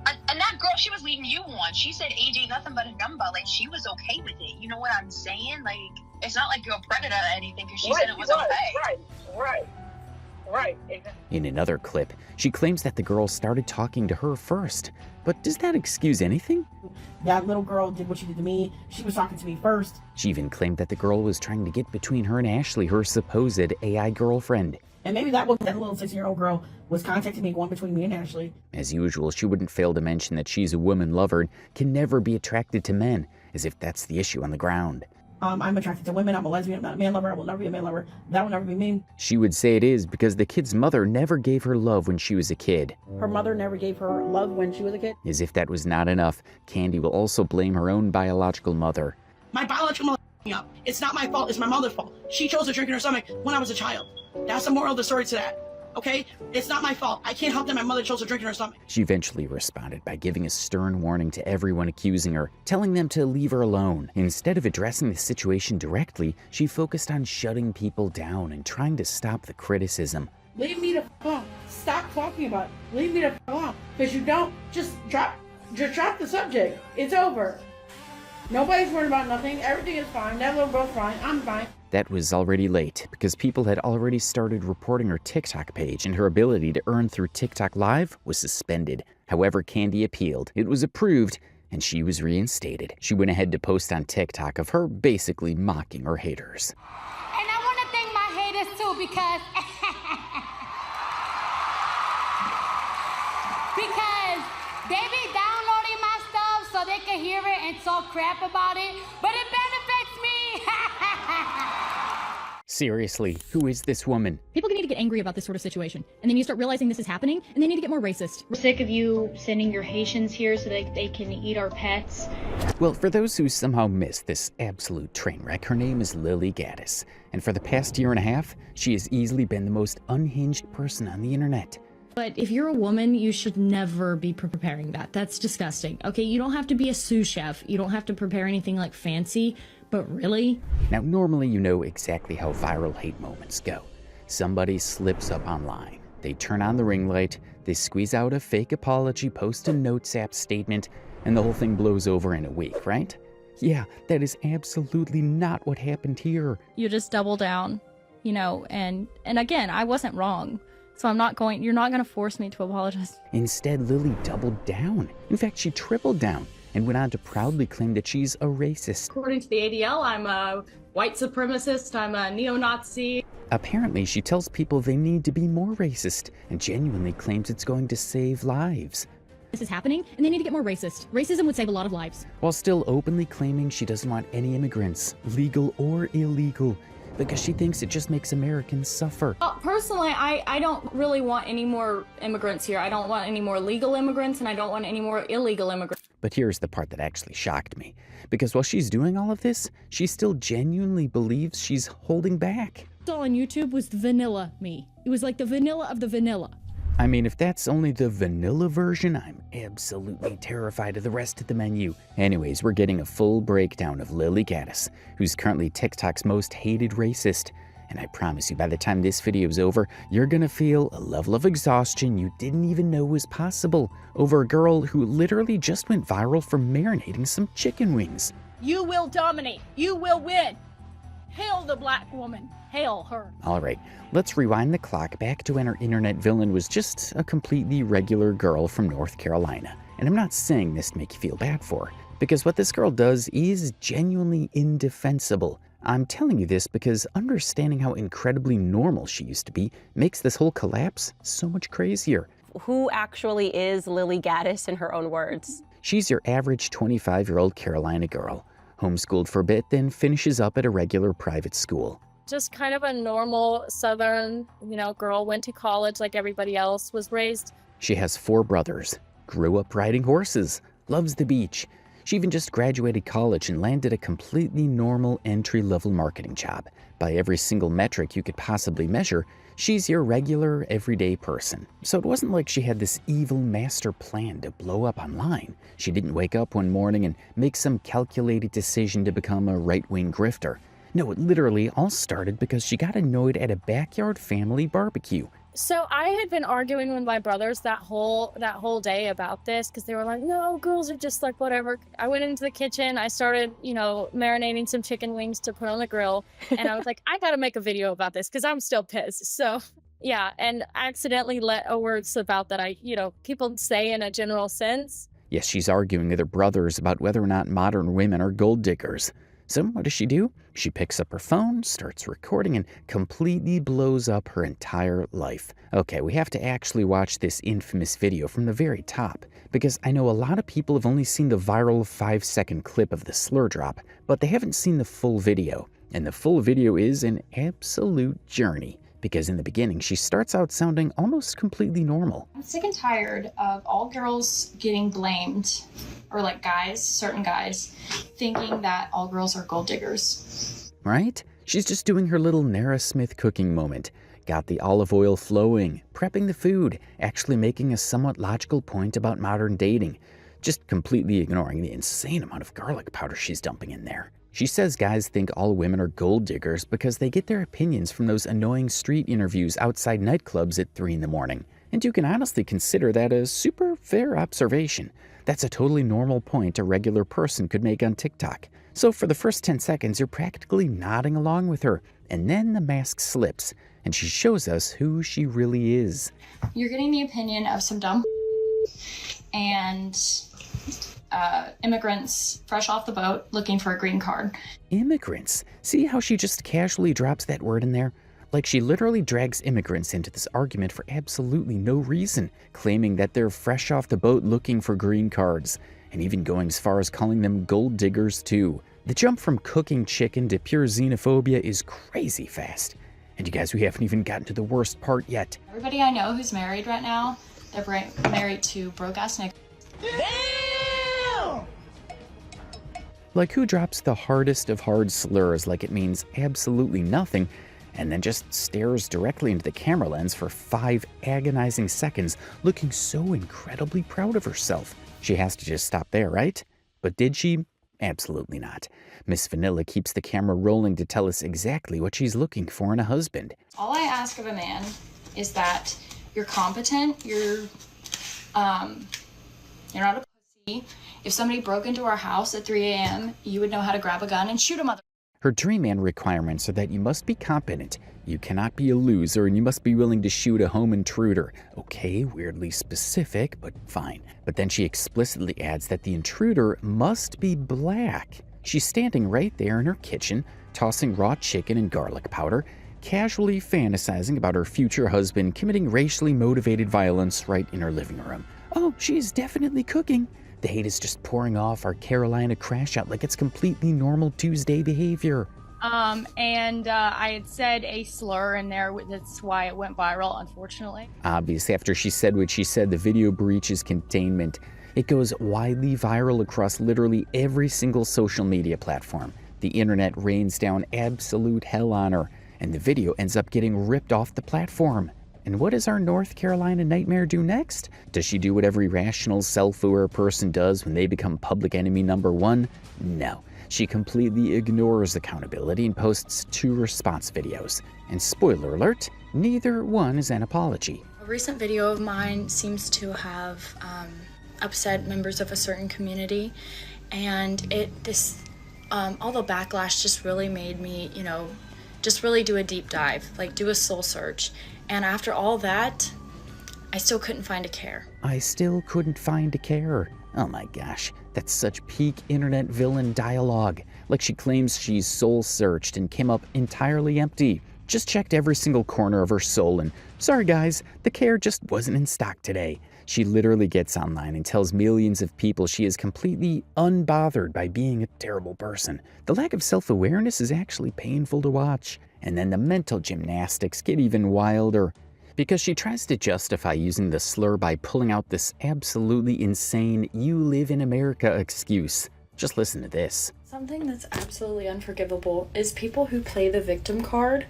[SPEAKER 8] And that girl, she was leading you on. She said age ain't nothing but a number. Like, she was okay with it. You know what I'm saying? Like, it's not like you're a predator or anything, because she said it was okay.
[SPEAKER 9] Right.
[SPEAKER 1] In another clip, she claims that the girl started talking to her first. But does that excuse anything?
[SPEAKER 2] That little girl did what she did to me. She was talking to me first.
[SPEAKER 1] She even claimed that the girl was trying to get between her and Ashley, her supposed AI girlfriend.
[SPEAKER 2] And maybe that little 16-year-old girl was contacting me, going between me and Ashley.
[SPEAKER 1] As usual, she wouldn't fail to mention that she's a woman lover and can never be attracted to men, as if that's the issue on the ground.
[SPEAKER 2] I'm attracted to women. I'm a lesbian. I'm not a man lover. I will never be a man lover. That will never be me.
[SPEAKER 1] She would say it is because the kid's mother never gave her love when she was a kid.
[SPEAKER 2] Her mother never gave her love when she was a kid.
[SPEAKER 1] As if that was not enough, Candy will also blame her own biological mother.
[SPEAKER 2] My biological mother me up. It's not my fault. It's my mother's fault. She chose to drink in her stomach when I was a child. That's the moral of the story to that. Okay? It's not my fault. I can't help that my mother chose to drink in her stomach.
[SPEAKER 1] She eventually responded by giving a stern warning to everyone accusing her, telling them to leave her alone. Instead of addressing the situation directly, she focused on shutting people down and trying to stop the criticism.
[SPEAKER 2] Leave me the f alone. Stop talking about it. Leave me the f alone. Because you don't just drop the subject. It's over. Nobody's worried about nothing. Everything is fine. That little girl's fine. I'm fine.
[SPEAKER 1] That was already late because people had already started reporting her TikTok page and her ability to earn through TikTok Live was suspended. However, Candy appealed. It was approved and she was reinstated. She went ahead to post on TikTok of her basically mocking her haters.
[SPEAKER 12] And I want to thank my haters too because they be downloading my stuff so they can hear it and talk crap about it, but it benefits me.
[SPEAKER 1] Seriously, who is this woman?
[SPEAKER 13] People need to get angry about this sort of situation, and then you start realizing this is happening, and they need to get more racist.
[SPEAKER 14] We're sick of you sending your Haitians here so that they can eat our pets.
[SPEAKER 1] Well, for those who somehow missed this absolute train wreck, her name is Lilly Gaddis, and for the past year and a half, she has easily been the most unhinged person on the internet.
[SPEAKER 13] But if you're a woman, you should never be preparing that. That's disgusting. Okay, you don't have to be a sous chef. You don't have to prepare anything like fancy, but really?
[SPEAKER 1] Now, normally you know exactly how viral hate moments go. Somebody slips up online. They turn on the ring light, they squeeze out a fake apology, post a Notes app statement, and the whole thing blows over in a week, right? Yeah, that is absolutely not what happened here.
[SPEAKER 15] You just double down, you know, and again, I wasn't wrong.
[SPEAKER 13] So you're not going to force me to apologize.
[SPEAKER 1] Instead, Lilly doubled down. In fact, she tripled down and went on to proudly claim that she's a racist.
[SPEAKER 13] According to the ADL, I'm a white supremacist, I'm a neo-Nazi.
[SPEAKER 1] Apparently, she tells people they need to be more racist and genuinely claims it's going to save lives.
[SPEAKER 13] This is happening, and they need to get more racist. Racism would save a lot of lives.
[SPEAKER 1] While still openly claiming she doesn't want any immigrants, legal or illegal, because she thinks it just makes Americans suffer.
[SPEAKER 13] Personally, I don't really want any more immigrants here. I don't want any more legal immigrants, and I don't want any more illegal immigrants.
[SPEAKER 1] But here's the part that actually shocked me. Because while she's doing all of this, she still genuinely believes she's holding back.
[SPEAKER 13] All on YouTube was the vanilla me. It was like the vanilla of the vanilla.
[SPEAKER 1] I mean, if that's only the vanilla version, I'm absolutely terrified of the rest of the menu. Anyways, we're getting a full breakdown of Lilly Gaddis, who's currently TikTok's most hated racist. And I promise you, by the time this video is over, you're gonna feel a level of exhaustion you didn't even know was possible over a girl who literally just went viral for marinating some chicken wings.
[SPEAKER 12] You will dominate. You will win. Hail the black woman. Hail her.
[SPEAKER 1] All right, let's rewind the clock back to when our internet villain was just a completely regular girl from North Carolina. And I'm not saying this to make you feel bad for her, because what this girl does is genuinely indefensible. I'm telling you this because understanding how incredibly normal she used to be makes this whole collapse so much crazier.
[SPEAKER 15] Who actually is Lilly Gaddis in her own words?
[SPEAKER 1] She's your average 25-year-old Carolina girl, homeschooled for a bit, then finishes up at a regular private school.
[SPEAKER 16] Just kind of a normal Southern, girl, went to college like everybody else, was raised.
[SPEAKER 1] She has 4 brothers, grew up riding horses, loves the beach. She even just graduated college and landed a completely normal entry-level marketing job. By every single metric you could possibly measure, she's your regular, everyday person. So it wasn't like she had this evil master plan to blow up online. She didn't wake up one morning and make some calculated decision to become a right-wing grifter. No, it literally all started because she got annoyed at a backyard family barbecue.
[SPEAKER 16] So I had been arguing with my brothers that whole day about this because they were like, no, girls are just like whatever. I went into the kitchen. I started, marinating some chicken wings to put on the grill. And I was like, I got to make a video about this because I'm still pissed. So yeah, and I accidentally let a word slip out that people say in a general sense.
[SPEAKER 1] Yes, she's arguing with her brothers about whether or not modern women are gold diggers. So what does she do? She picks up her phone, starts recording, and completely blows up her entire life. Okay, we have to actually watch this infamous video from the very top, because I know a lot of people have only seen the viral 5-second clip of the slur drop, but they haven't seen the full video. And the full video is an absolute journey, because in the beginning, she starts out sounding almost completely normal.
[SPEAKER 14] I'm sick and tired of all girls getting blamed, or like certain guys, thinking that all girls are gold diggers.
[SPEAKER 1] Right? She's just doing her little Nara Smith cooking moment. Got the olive oil flowing, prepping the food, actually making a somewhat logical point about modern dating, just completely ignoring the insane amount of garlic powder she's dumping in there. She says guys think all women are gold diggers because they get their opinions from those annoying street interviews outside nightclubs at 3 in the morning. And you can honestly consider that a super fair observation. That's a totally normal point a regular person could make on TikTok. So for the first 10 seconds, you're practically nodding along with her. And then the mask slips, and she shows us who she really is.
[SPEAKER 14] You're getting the opinion of some dumb and immigrants fresh off the boat looking for a green card.
[SPEAKER 1] Immigrants? See how she just casually drops that word in there? Like she literally drags immigrants into this argument for absolutely no reason, claiming that they're fresh off the boat looking for green cards, and even going as far as calling them gold diggers too. The jump from cooking chicken to pure xenophobia is crazy fast. And you guys, we haven't even gotten to the worst part yet.
[SPEAKER 14] Everybody I know who's married right now, they're married to broke-ass niggas.
[SPEAKER 2] Damn!
[SPEAKER 1] Like who drops the hardest of hard slurs like it means absolutely nothing, and then just stares directly into the camera lens for 5 agonizing seconds, looking so incredibly proud of herself. She has to just stop there, right? But did she? Absolutely not. Miss Vanilla keeps the camera rolling to tell us exactly what she's looking for in a husband.
[SPEAKER 14] All I ask of a man is that you're competent, you're not a pussy. If somebody broke into our house at 3 a.m., you would know how to grab a gun and shoot a mother.
[SPEAKER 1] Her Dream Man requirements are that you must be competent, you cannot be a loser, and you must be willing to shoot a home intruder. Okay, weirdly specific, but fine. But then she explicitly adds that the intruder must be black. She's standing right there in her kitchen, tossing raw chicken and garlic powder, casually fantasizing about her future husband committing racially motivated violence right in her living room. Oh, she's definitely cooking. The hate is just pouring off our Carolina crash out like it's completely normal Tuesday behavior.
[SPEAKER 16] I had said a slur in there. That's why it went viral, unfortunately.
[SPEAKER 1] Obviously, after she said what she said, the video breaches containment. It goes widely viral across literally every single social media platform. The internet rains down absolute hell on her, and the video ends up getting ripped off the platform. And what does our North Carolina nightmare do next? Does she do what every rational, self-aware person does when they become public enemy number one? No. She completely ignores accountability and posts 2 response videos. And spoiler alert, neither one is an apology.
[SPEAKER 14] A recent video of mine seems to have upset members of a certain community, and all the backlash just really made me, just really do a deep dive, like do a soul search. And after all that, I still couldn't find a care.
[SPEAKER 1] I still couldn't find a care. Oh my gosh, that's such peak internet villain dialogue. Like she claims she's soul searched and came up entirely empty. Just checked every single corner of her soul and, sorry guys, the care just wasn't in stock today. She literally gets online and tells millions of people she is completely unbothered by being a terrible person. The lack of self-awareness is actually painful to watch. And then the mental gymnastics get even wilder, because she tries to justify using the slur by pulling out this absolutely insane "you live in America" excuse. Just listen to this.
[SPEAKER 14] Something that's absolutely unforgivable is people who play the victim card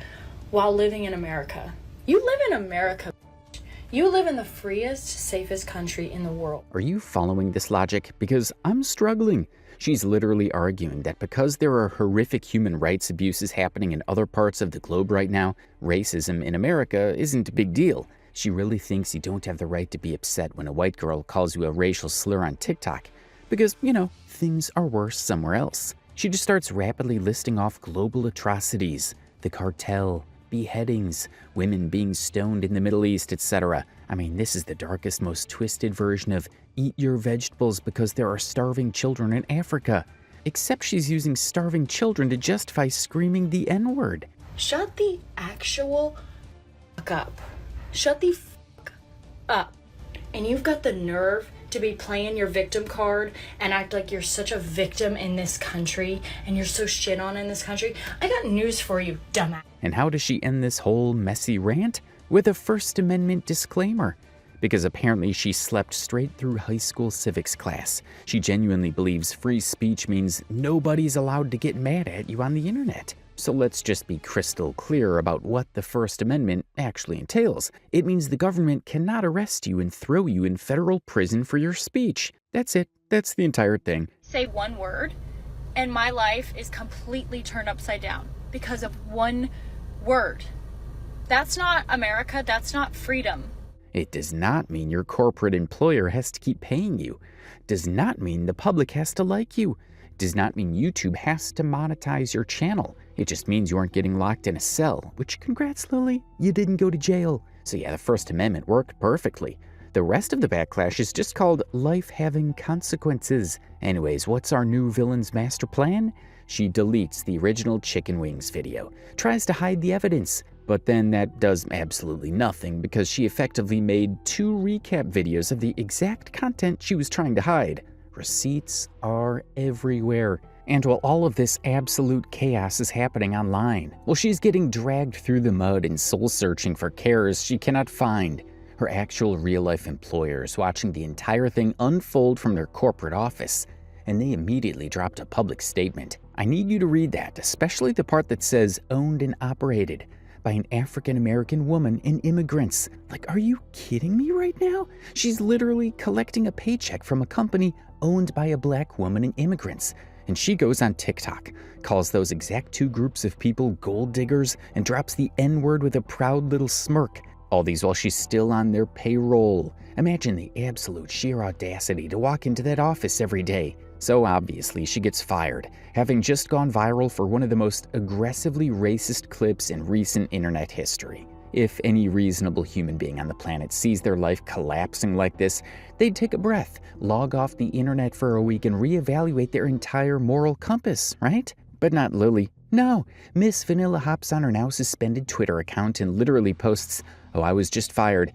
[SPEAKER 14] while living in America. You live in America. You live in the freest, safest country in the world.
[SPEAKER 1] Are you following this logic? Because I'm struggling. She's literally arguing that because there are horrific human rights abuses happening in other parts of the globe right now, racism in America isn't a big deal. She really thinks you don't have the right to be upset when a white girl calls you a racial slur on TikTok. Because, things are worse somewhere else. She just starts rapidly listing off global atrocities, the cartel, beheadings, women being stoned in the Middle East, etc. I mean, this is the darkest, most twisted version of eat your vegetables because there are starving children in Africa. Except she's using starving children to justify screaming the N-word.
[SPEAKER 14] Shut the actual fuck up. Shut the fuck up. And you've got the nerve to be playing your victim card and act like you're such a victim in this country and you're so shit on in this country. I got news for you, dumbass.
[SPEAKER 1] And how does she end this whole messy rant? With a First Amendment disclaimer. Because apparently she slept straight through high school civics class. She genuinely believes free speech means nobody's allowed to get mad at you on the internet. So let's just be crystal clear about what the First Amendment actually entails. It means the government cannot arrest you and throw you in federal prison for your speech. That's it. That's the entire thing.
[SPEAKER 14] Say one word, and my life is completely turned upside down because of one word. That's not America. That's not freedom.
[SPEAKER 1] It does not mean your corporate employer has to keep paying you. Does not mean the public has to like you. Does not mean YouTube has to monetize your channel. It just means you aren't getting locked in a cell, which, congrats, Lilly, you didn't go to jail. So yeah, the First Amendment worked perfectly. The rest of the backlash is just called life having consequences. Anyways, what's our new villain's master plan? She deletes the original chicken wings video, tries to hide the evidence, but then that does absolutely nothing because she effectively made 2 recap videos of the exact content she was trying to hide. Receipts are everywhere. And while all of this absolute chaos is happening online, while she's getting dragged through the mud and soul-searching for cares she cannot find, her actual real-life employer is watching the entire thing unfold from their corporate office, and they immediately dropped a public statement. I need you to read that, especially the part that says owned and operated by an African-American woman and immigrants. Like, are you kidding me right now? She's literally collecting a paycheck from a company owned by a black woman and immigrants. And she goes on TikTok, calls those exact 2 groups of people gold diggers, and drops the N-word with a proud little smirk. All these while she's still on their payroll. Imagine the absolute sheer audacity to walk into that office every day. So obviously she gets fired, having just gone viral for one of the most aggressively racist clips in recent internet history. If any reasonable human being on the planet sees their life collapsing like this, they'd take a breath, log off the internet for a week, and reevaluate their entire moral compass, right? But not Lilly. No, Miss Vanilla hops on her now suspended Twitter account and literally posts, "Oh, I was just fired,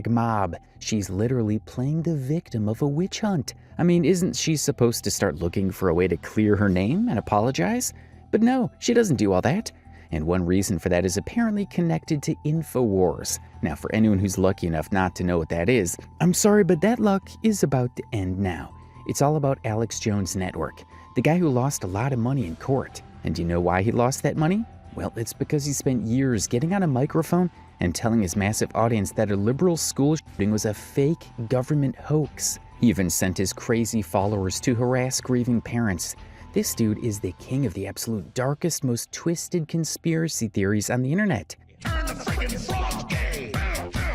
[SPEAKER 1] #mob. She's literally playing the victim of a witch hunt. I mean, isn't she supposed to start looking for a way to clear her name and apologize? But no, she doesn't do all that. And one reason for that is apparently connected to InfoWars. Now, for anyone who's lucky enough not to know what that is, I'm sorry, but that luck is about to end now. It's all about Alex Jones' network, the guy who lost a lot of money in court. And do you know why he lost that money? Well, it's because he spent years getting on a microphone and telling his massive audience that a liberal school shooting was a fake government hoax. He even sent his crazy followers to harass grieving parents. This dude is the king of the absolute darkest, most twisted conspiracy theories on the internet.
[SPEAKER 17] Turn the freaking frog gay!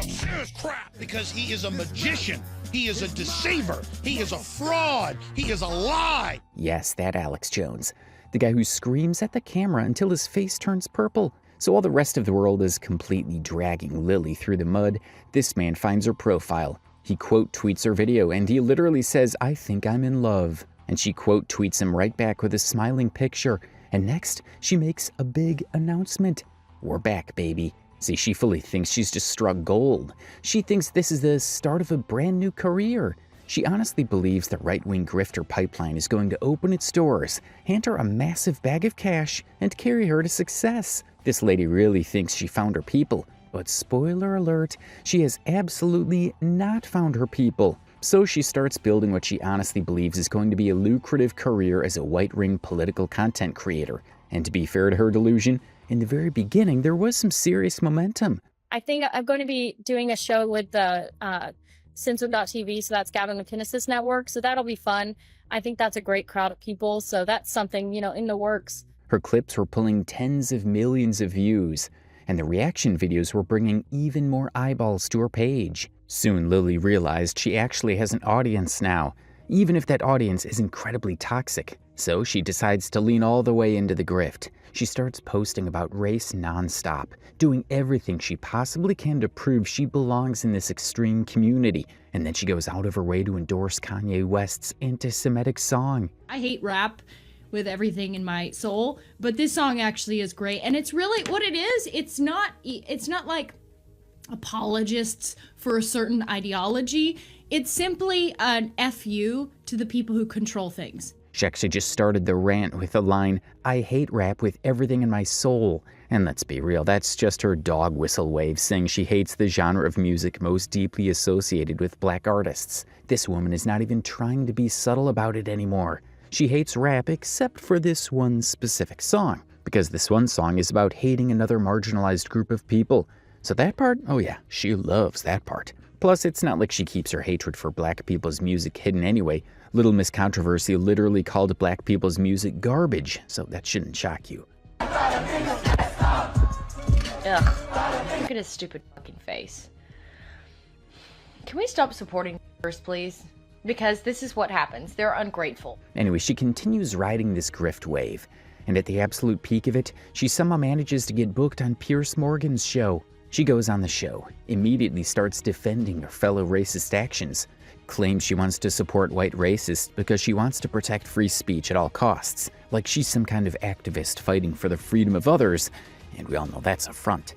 [SPEAKER 17] Serious crap, because he is a magician. He is a deceiver. He is a fraud. He is a lie.
[SPEAKER 1] Yes, that Alex Jones. The guy who screams at the camera until his face turns purple. So while the rest of the world is completely dragging Lilly through the mud, this man finds her profile. He quote tweets her video and he literally says, "I think I'm in love." And she quote tweets him right back with a smiling picture. And next, she makes a big announcement. "We're back, baby." See, she fully thinks she's just struck gold. She thinks this is the start of a brand new career. She honestly believes the right-wing grifter pipeline is going to open its doors, hand her a massive bag of cash, and carry her to success. This lady really thinks she found her people. But spoiler alert, she has absolutely not found her people. So she starts building what she honestly believes is going to be a lucrative career as a white-ring political content creator. And to be fair to her delusion, in the very beginning, there was some serious momentum.
[SPEAKER 16] I think I'm going to be doing a show with the Censored.tv, so that's Gavin McInnes's network, so that'll be fun. I think that's a great crowd of people, so that's something, in the works.
[SPEAKER 1] Her clips were pulling tens of millions of views, and the reaction videos were bringing even more eyeballs to her page. Soon, Lilly realized she actually has an audience now, even if that audience is incredibly toxic. So she decides to lean all the way into the grift. She starts posting about race nonstop, doing everything she possibly can to prove she belongs in this extreme community. And then she goes out of her way to endorse Kanye West's anti-Semitic song.
[SPEAKER 13] I hate rap with everything in my soul, but this song actually is great. And it's really what it is. It's not like apologists for a certain ideology. It's simply an FU to the people who control things.
[SPEAKER 1] She actually just started the rant with the line, "I hate rap with everything in my soul." And let's be real, that's just her dog whistle way of saying she hates the genre of music most deeply associated with black artists. This woman is not even trying to be subtle about it anymore. She hates rap except for this one specific song, because this one song is about hating another marginalized group of people. So that part, oh yeah, she loves that part. Plus, it's not like she keeps her hatred for black people's music hidden anyway. Little Miss Controversy literally called black people's music garbage, so that shouldn't shock you.
[SPEAKER 18] Ugh. Look at his stupid fucking face. Can we stop supporting first, please? Because this is what happens. They're ungrateful.
[SPEAKER 1] Anyway, she continues riding this grift wave. And at the absolute peak of it, she somehow manages to get booked on Piers Morgan's show. She goes on the show, immediately starts defending her fellow racist actions, claims she wants to support white racists because she wants to protect free speech at all costs, like she's some kind of activist fighting for the freedom of others, and we all know that's a front.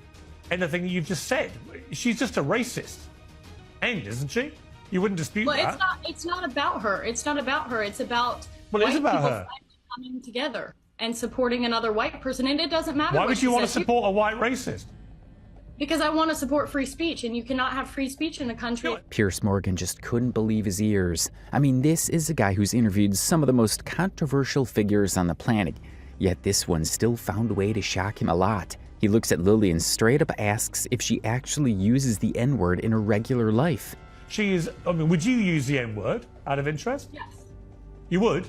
[SPEAKER 19] Anything that you've just said, she's just a racist. End, isn't she? You wouldn't dispute that.
[SPEAKER 13] Well, it's not about her. It's not about her. It's about
[SPEAKER 19] Well, it is about
[SPEAKER 13] people
[SPEAKER 19] her.
[SPEAKER 13] coming together and supporting another white person, and it doesn't matter.
[SPEAKER 19] Why
[SPEAKER 13] what
[SPEAKER 19] would
[SPEAKER 13] she
[SPEAKER 19] you want to
[SPEAKER 13] says.
[SPEAKER 19] support a white racist?
[SPEAKER 13] Because I want to support free speech, and you cannot have free speech in the country.
[SPEAKER 1] Piers Morgan just couldn't believe his ears. I mean, this is a guy who's interviewed some of the most controversial figures on the planet, yet this one still found a way to shock him a lot. He looks at Lilly and straight up asks if she actually uses the N-word in her regular life.
[SPEAKER 19] Would you use the N-word out of interest?
[SPEAKER 13] Yes.
[SPEAKER 19] You would?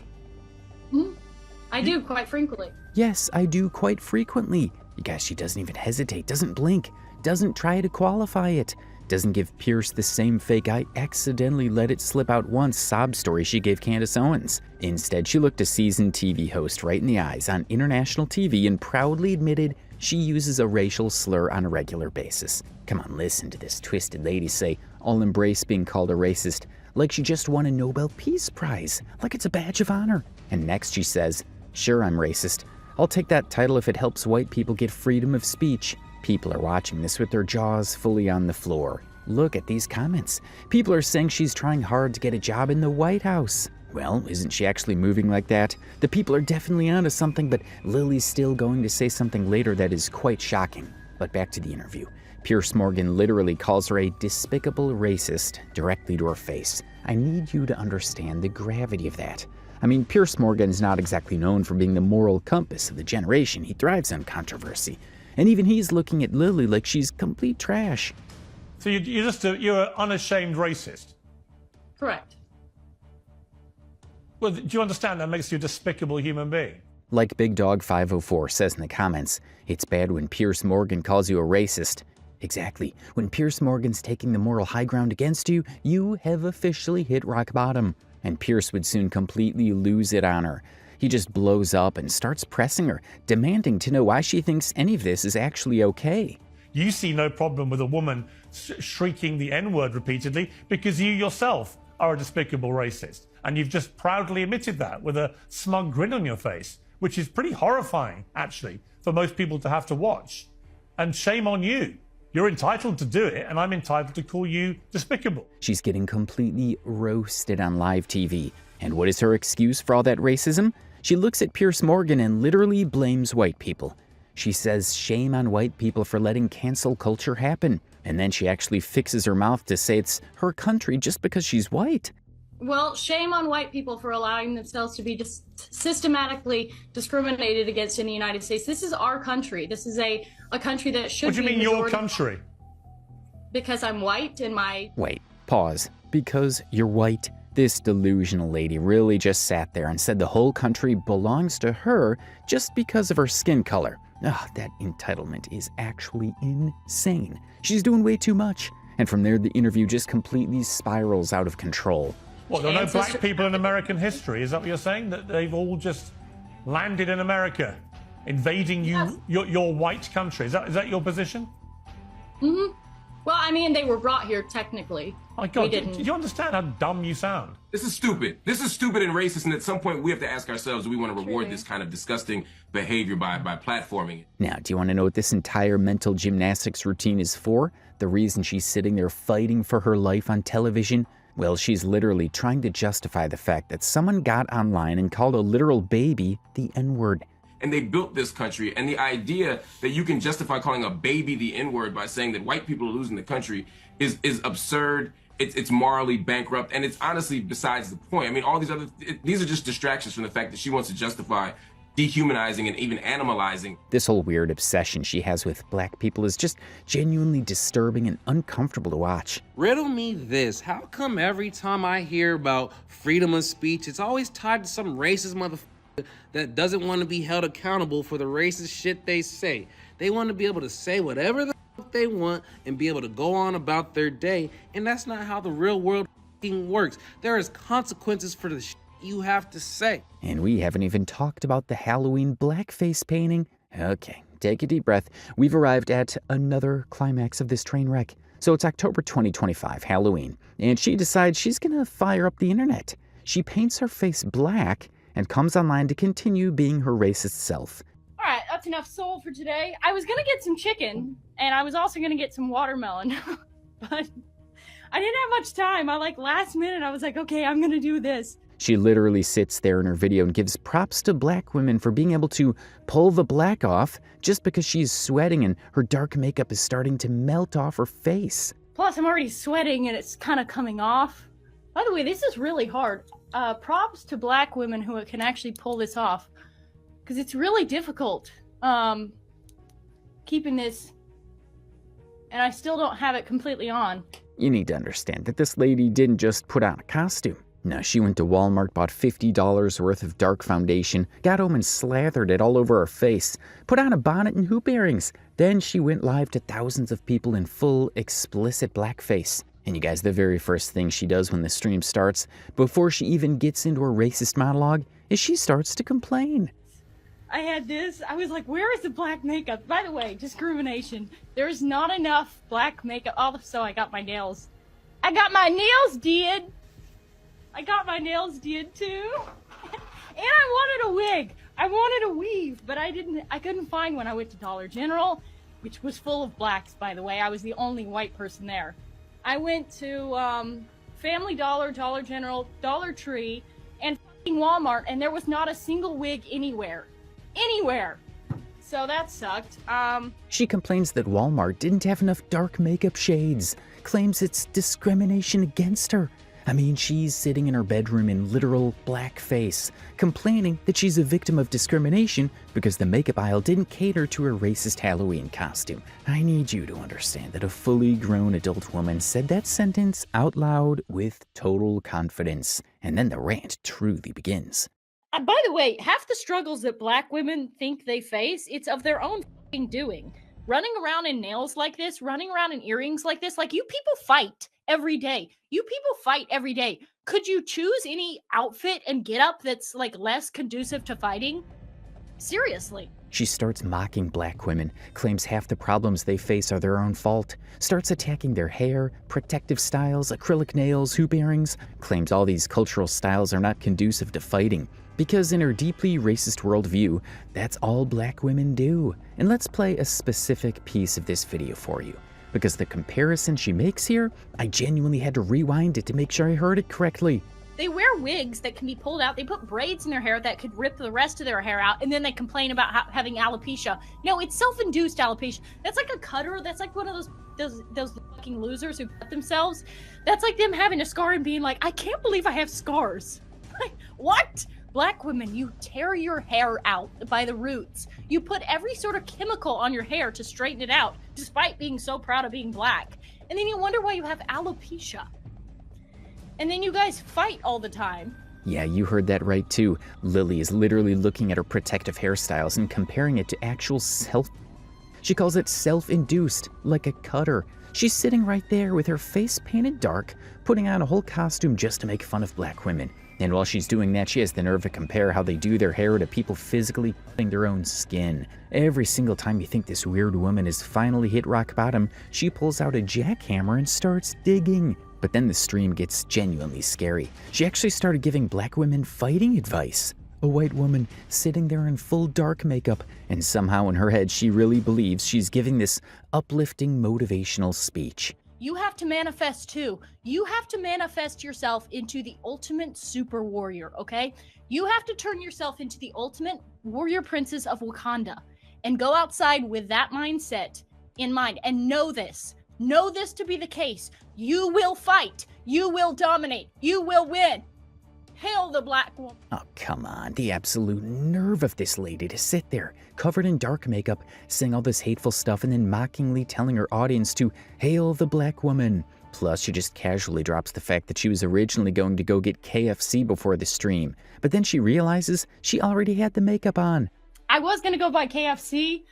[SPEAKER 13] I do, quite frequently.
[SPEAKER 1] Yes, I do quite frequently. You guys, she doesn't even hesitate, doesn't blink, doesn't try to qualify it. Doesn't give Pierce the same fake "I accidentally let it slip out once" sob story she gave Candace Owens. Instead, she looked a seasoned TV host right in the eyes on international TV and proudly admitted she uses a racial slur on a regular basis. Come on, listen to this twisted lady say I'll embrace being called a racist, like she just won a Nobel Peace Prize, like it's a badge of honor. And next she says, sure, I'm racist. I'll take that title if it helps white people get freedom of speech. People are watching this with their jaws fully on the floor. Look at these comments. People are saying she's trying hard to get a job in the White House. Well, isn't she actually moving like that? The people are definitely onto something, but Lilly's still going to say something later that is quite shocking. But back to the interview. Piers Morgan literally calls her a despicable racist directly to her face. I need you to understand the gravity of that. I mean, Piers Morgan's not exactly known for being the moral compass of the generation. He thrives on controversy. And even he's looking at Lilly like she's complete trash.
[SPEAKER 19] So you're an unashamed racist?
[SPEAKER 16] Correct.
[SPEAKER 19] Well, do you understand that makes you a despicable human being?
[SPEAKER 1] Like Big Dog 504 says in the comments, it's bad when Piers Morgan calls you a racist. Exactly. When Piers Morgan's taking the moral high ground against you, you have officially hit rock bottom. And Piers would soon completely lose it on her. He just blows up and starts pressing her, demanding to know why she thinks any of this is actually okay.
[SPEAKER 19] You see no problem with a woman shrieking the N-word repeatedly because you yourself are a despicable racist. And you've just proudly admitted that with a smug grin on your face, which is pretty horrifying, actually, for most people to have to watch. And shame on you. You're entitled to do it, and I'm entitled to call you despicable.
[SPEAKER 1] She's getting completely roasted on live TV. And what is her excuse for all that racism? She looks at Piers Morgan and literally blames white people. She says shame on white people for letting cancel culture happen. And then she actually fixes her mouth to say it's her country just because she's white.
[SPEAKER 16] Well, shame on white people for allowing themselves to be systematically discriminated against in the United States. This is our country. This is a country that should be...
[SPEAKER 19] What do you mean your country?
[SPEAKER 16] Because I'm white and my...
[SPEAKER 1] Wait, pause. Because you're white? This delusional lady really just sat there and said the whole country belongs to her just because of her skin color. Ugh, that entitlement is actually insane. She's doing way too much. And from there, the interview just completely spirals out of control.
[SPEAKER 19] What, there are no black people in American history? Is that what you're saying? That they've all just landed in America, invading your white country? Is that your position?
[SPEAKER 16] Mm-hmm. Well, I mean, they were brought here technically.
[SPEAKER 19] My God, do you understand how dumb you sound?
[SPEAKER 20] This is stupid. This is stupid and racist, and at some point we have to ask ourselves, do we want to reward this kind of disgusting behavior by platforming it?
[SPEAKER 1] Now, do you want to know what this entire mental gymnastics routine is for? The reason she's sitting there fighting for her life on television? Well, she's literally trying to justify the fact that someone got online and called a literal baby the N-word.
[SPEAKER 20] And they built this country, and the idea that you can justify calling a baby the N-word by saying that white people are losing the country is absurd. It's morally bankrupt, and it's honestly besides the point. I mean, all these are just distractions from the fact that she wants to justify dehumanizing and even animalizing.
[SPEAKER 1] This whole weird obsession she has with black people is just genuinely disturbing and uncomfortable to watch.
[SPEAKER 21] Riddle me this, how come every time I hear about freedom of speech, it's always tied to some racist motherfucker that doesn't want to be held accountable for the racist shit they say? They want to be able to say whatever the fuck they want and be able to go on about their day, and that's not how the real world works. There is consequences for the shit you have to say.
[SPEAKER 1] And we haven't even talked about the Halloween blackface painting. Okay, take a deep breath. We've arrived at another climax of this train wreck. So it's October 2025, Halloween, and she decides she's gonna fire up the internet. She paints her face black and comes online to continue being her racist self.
[SPEAKER 16] All right, that's enough soul for today. I was gonna get some chicken, and I was also gonna get some watermelon, but I didn't have much time. Last minute, I was like, okay, I'm gonna do this.
[SPEAKER 1] She literally sits there in her video and gives props to black women for being able to pull the black off just because she's sweating and her dark makeup is starting to melt off her face.
[SPEAKER 16] Plus, I'm already sweating and it's kind of coming off. By the way, this is really hard. Props to black women who can actually pull this off, because it's really difficult keeping this, and I still don't have it completely on.
[SPEAKER 1] You need to understand that this lady didn't just put on a costume. No, she went to Walmart, bought $50 worth of dark foundation, got home and slathered it all over her face, put on a bonnet and hoop earrings. Then she went live to thousands of people in full, explicit blackface. And you guys, the very first thing she does when the stream starts, before she even gets into her racist monologue, is she starts to complain.
[SPEAKER 13] I had this. I was like, where is the black makeup? By the way, discrimination. There's not enough black makeup. Also, I got my nails. I got my nails did. I got my nails did too. And I wanted a wig. I wanted a weave, but I couldn't find one. I went to Dollar General, which was full of blacks, by the way. I was the only white person there. I went to Family Dollar, Dollar General, Dollar Tree, and fucking Walmart, and there was not a single wig anywhere. Anywhere. So that sucked.
[SPEAKER 1] She complains that Walmart didn't have enough dark makeup shades, claims it's discrimination against her. I mean, she's sitting in her bedroom in literal blackface, complaining that she's a victim of discrimination because the makeup aisle didn't cater to her racist Halloween costume. I need you to understand that a fully grown adult woman said that sentence out loud with total confidence, and then the rant truly begins.
[SPEAKER 13] By the way, half the struggles that black women think they face, it's of their own fucking doing. Running around in nails like this, running around in earrings like this, like you people fight every day. You people fight every day. Could you choose any outfit and get up that's like less conducive to fighting? Seriously.
[SPEAKER 1] She starts mocking black women, claims half the problems they face are their own fault, starts attacking their hair, protective styles, acrylic nails, hoop earrings, claims all these cultural styles are not conducive to fighting. Because in her deeply racist worldview, that's all black women do. And let's play a specific piece of this video for you. Because the comparison she makes here, I genuinely had to rewind it to make sure I heard it correctly.
[SPEAKER 13] They wear wigs that can be pulled out. They put braids in their hair that could rip the rest of their hair out, and then they complain about having alopecia. No, it's self-induced alopecia. That's like a cutter. That's like one of those fucking losers who cut themselves. That's like them having a scar and being like, I can't believe I have scars. Like, what? Black women, you tear your hair out by the roots. You put every sort of chemical on your hair to straighten it out, despite being so proud of being black. And then you wonder why you have alopecia. And then you guys fight all the time.
[SPEAKER 1] Yeah, you heard that right too. Lilly is literally looking at her protective hairstyles and comparing it to actual She calls it self-induced, like a cutter. She's sitting right there with her face painted dark, putting on a whole costume just to make fun of black women. And while she's doing that, she has the nerve to compare how they do their hair to people physically cutting their own skin. Every single time you think this weird woman has finally hit rock bottom, she pulls out a jackhammer and starts digging. But then the stream gets genuinely scary. She actually started giving black women fighting advice. A white woman sitting there in full dark makeup, and somehow in her head she really believes she's giving this uplifting motivational speech.
[SPEAKER 13] You have to manifest too. You have to manifest yourself into the ultimate super warrior, okay? You have to turn yourself into the ultimate warrior princess of Wakanda and go outside with that mindset in mind and know this. Know this to be the case. You will fight. You will dominate. You will win. Hail the black woman.
[SPEAKER 1] Oh, come on. The absolute nerve of this lady to sit there, covered in dark makeup, saying all this hateful stuff and then mockingly telling her audience to hail the black woman. Plus, she just casually drops the fact that she was originally going to go get KFC before the stream, but then she realizes she already had the makeup on.
[SPEAKER 13] I was going to go buy KFC,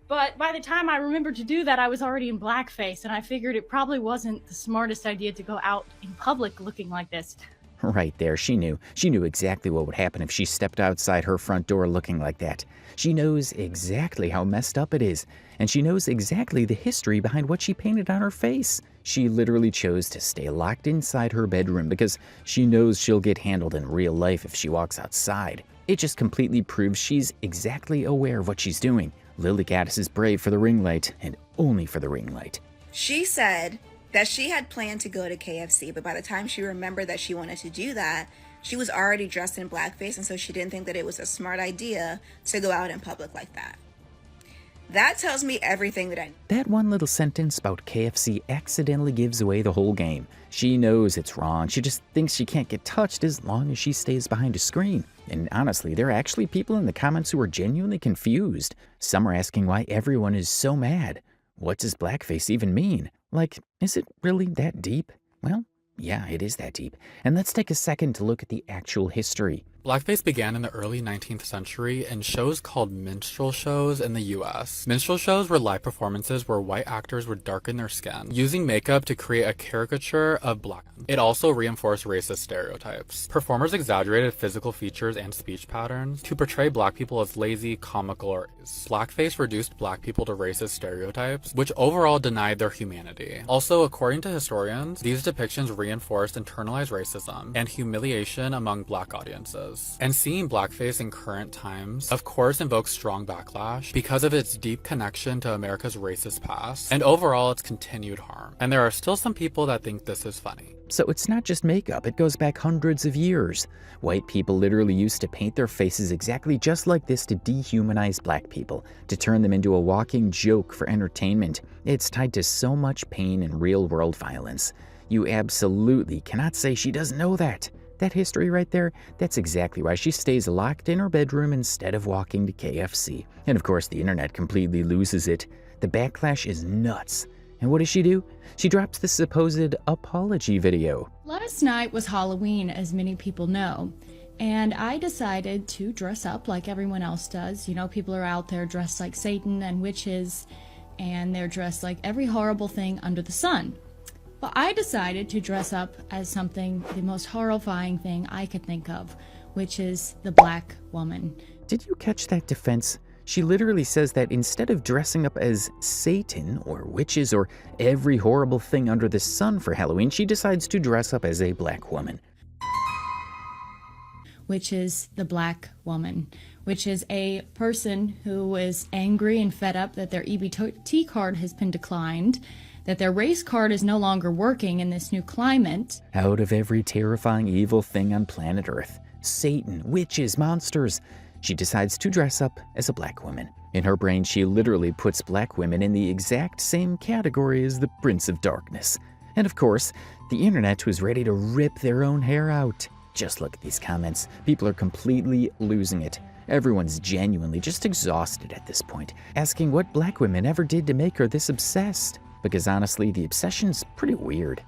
[SPEAKER 13] but by the time I remembered to do that, I was already in blackface, and I figured it probably wasn't the smartest idea to go out in public looking like this.
[SPEAKER 1] Right there, she knew. She knew exactly what would happen if she stepped outside her front door looking like that. She knows exactly how messed up it is, and she knows exactly the history behind what she painted on her face. She literally chose to stay locked inside her bedroom because she knows she'll get handled in real life if she walks outside. It just completely proves she's exactly aware of what she's doing. Lilly Gaddis is brave for the ring light, and only for the ring light.
[SPEAKER 3] She said that she had planned to go to KFC, but by the time she remembered that she wanted to do that, she was already dressed in blackface, and so she didn't think that it was a smart idea to go out in public like that. That tells me everything that I know.
[SPEAKER 1] That one little sentence about KFC accidentally gives away the whole game. She knows it's wrong. She just thinks she can't get touched as long as she stays behind a screen. And honestly, there are actually people in the comments who are genuinely confused. Some are asking why everyone is so mad. What does blackface even mean? Like, is it really that deep? Well, Yeah, it is that deep. And let's take a second to look at the actual history.
[SPEAKER 5] Blackface began in the early 19th century in shows called minstrel shows in the US. Minstrel shows were live performances where white actors would darken their skin, using makeup to create a caricature of black men. It also reinforced racist stereotypes. Performers exaggerated physical features and speech patterns to portray black people as lazy, comical, or blackface reduced black people to racist stereotypes, which overall denied their humanity. Also, according to historians, these depictions reinforced internalized racism and humiliation among black audiences. And seeing blackface in current times, of course, invokes strong backlash because of its deep connection to America's racist past and overall its continued harm. And there are still some people that think this is funny.
[SPEAKER 1] So it's not just makeup, it goes back hundreds of years. White people literally used to paint their faces exactly just like this to dehumanize black people, to turn them into a walking joke for entertainment. It's tied to so much pain and real-world violence. You absolutely cannot say she doesn't know that. That history right there, that's exactly why she stays locked in her bedroom instead of walking to KFC. And of course, the internet completely loses it. The backlash is nuts. And what does she do? She drops the supposed apology video.
[SPEAKER 13] Last night was Halloween, as many people know, and I decided to dress up like everyone else does. You know, people are out there dressed like Satan and witches, and they're dressed like every horrible thing under the sun. But I decided to dress up as something, the most horrifying thing I could think of, which is the black woman.
[SPEAKER 1] Did you catch that defense? She literally says that instead of dressing up as Satan or witches or every horrible thing under the sun for Halloween, she decides to dress up as a black woman.
[SPEAKER 13] Which is the black woman, which is a person who is angry and fed up that their EBT card has been declined, that their race card is no longer working in this new climate.
[SPEAKER 1] Out of every terrifying evil thing on planet Earth, Satan, witches, monsters, she decides to dress up as a black woman. In her brain, she literally puts black women in the exact same category as the Prince of Darkness. And of course, the internet was ready to rip their own hair out. Just look at these comments. People are completely losing it. Everyone's genuinely just exhausted at this point, asking what black women ever did to make her this obsessed. Because honestly, the obsession's pretty weird.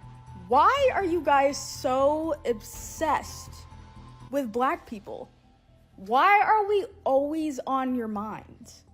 [SPEAKER 22] Why are you guys so obsessed with black people? Why are we always on your minds?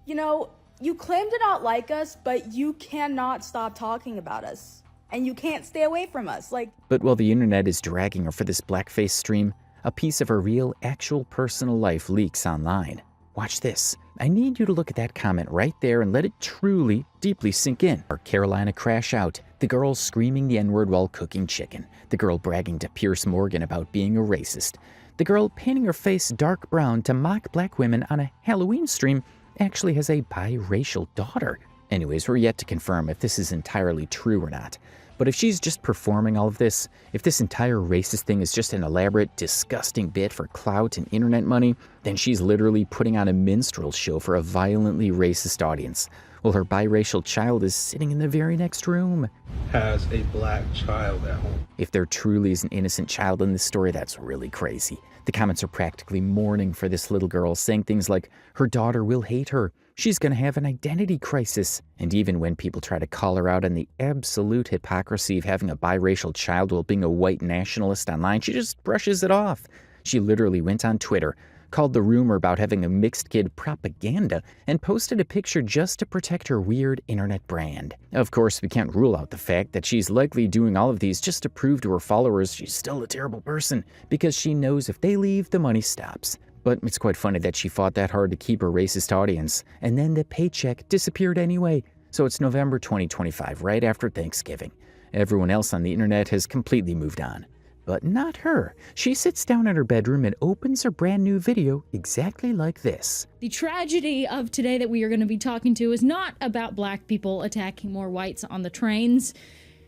[SPEAKER 22] You know, you claim to not like us, but you cannot stop talking about us. And you can't stay away from us.
[SPEAKER 1] But while the internet is dragging her for this blackface stream, a piece of her real, actual personal life leaks online. Watch this. I need you to look at that comment right there and let it truly, deeply sink in. Our Carolina crash out, the girl screaming the N-word while cooking chicken, the girl bragging to Piers Morgan about being a racist, the girl painting her face dark brown to mock black women on a Halloween stream actually has a biracial daughter. Anyways, we're yet to confirm if this is entirely true or not. But if she's just performing all of this, if this entire racist thing is just an elaborate, disgusting bit for clout and internet money, then she's literally putting on a minstrel show for a violently racist audience, while her biracial child is sitting in the very next room.
[SPEAKER 23] Has a black child at home.
[SPEAKER 1] If there truly is an innocent child in this story, that's really crazy. The comments are practically mourning for this little girl, saying things like, her daughter will hate her, she's gonna have an identity crisis. And even when people try to call her out on the absolute hypocrisy of having a biracial child while being a white nationalist online, she just brushes it off. She literally went on Twitter, called the rumor about having a mixed kid propaganda, and posted a picture just to protect her weird internet brand. Of course, we can't rule out the fact that she's likely doing all of these just to prove to her followers she's still a terrible person, because she knows if they leave, the money stops. But it's quite funny that she fought that hard to keep her racist audience, and then the paycheck disappeared anyway. So it's November 2025, right after Thanksgiving. Everyone else on the internet has completely moved on. But not her. She sits down in her bedroom and opens her brand new video exactly like this.
[SPEAKER 13] The tragedy of today that we are going to be talking to is not about black people attacking more whites on the trains.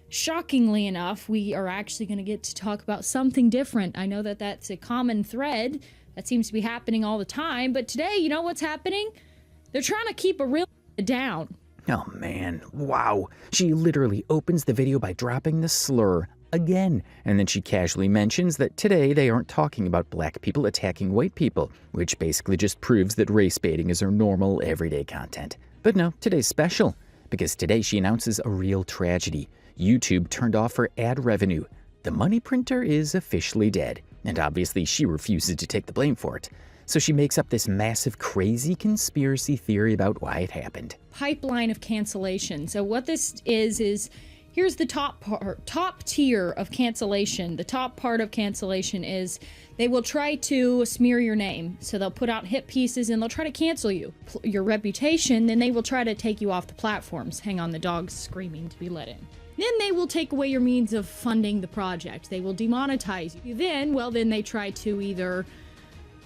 [SPEAKER 13] Shockingly enough, we are actually going to get to talk about something different. I know that that's a common thread that seems to be happening all the time, but today, you know what's happening? They're trying to keep a real down.
[SPEAKER 1] Oh man, wow. She literally opens the video by dropping the slur again, and then she casually mentions that today they aren't talking about black people attacking white people, which basically just proves that race baiting is her normal, everyday content. But no, today's special, because today she announces a real tragedy. YouTube turned off her ad revenue. The money printer is officially dead, and obviously she refuses to take the blame for it. So she makes up this massive, crazy conspiracy theory about why it happened.
[SPEAKER 13] Pipeline of cancellation. So what this is here's the top tier of cancellation. The top part of cancellation is they will try to smear your name. So they'll put out hit pieces and they'll try to cancel you. Your reputation, then they will try to take you off the platforms. Hang on, the dog's screaming to be let in. Then they will take away your means of funding the project. They will demonetize you. Then they try to either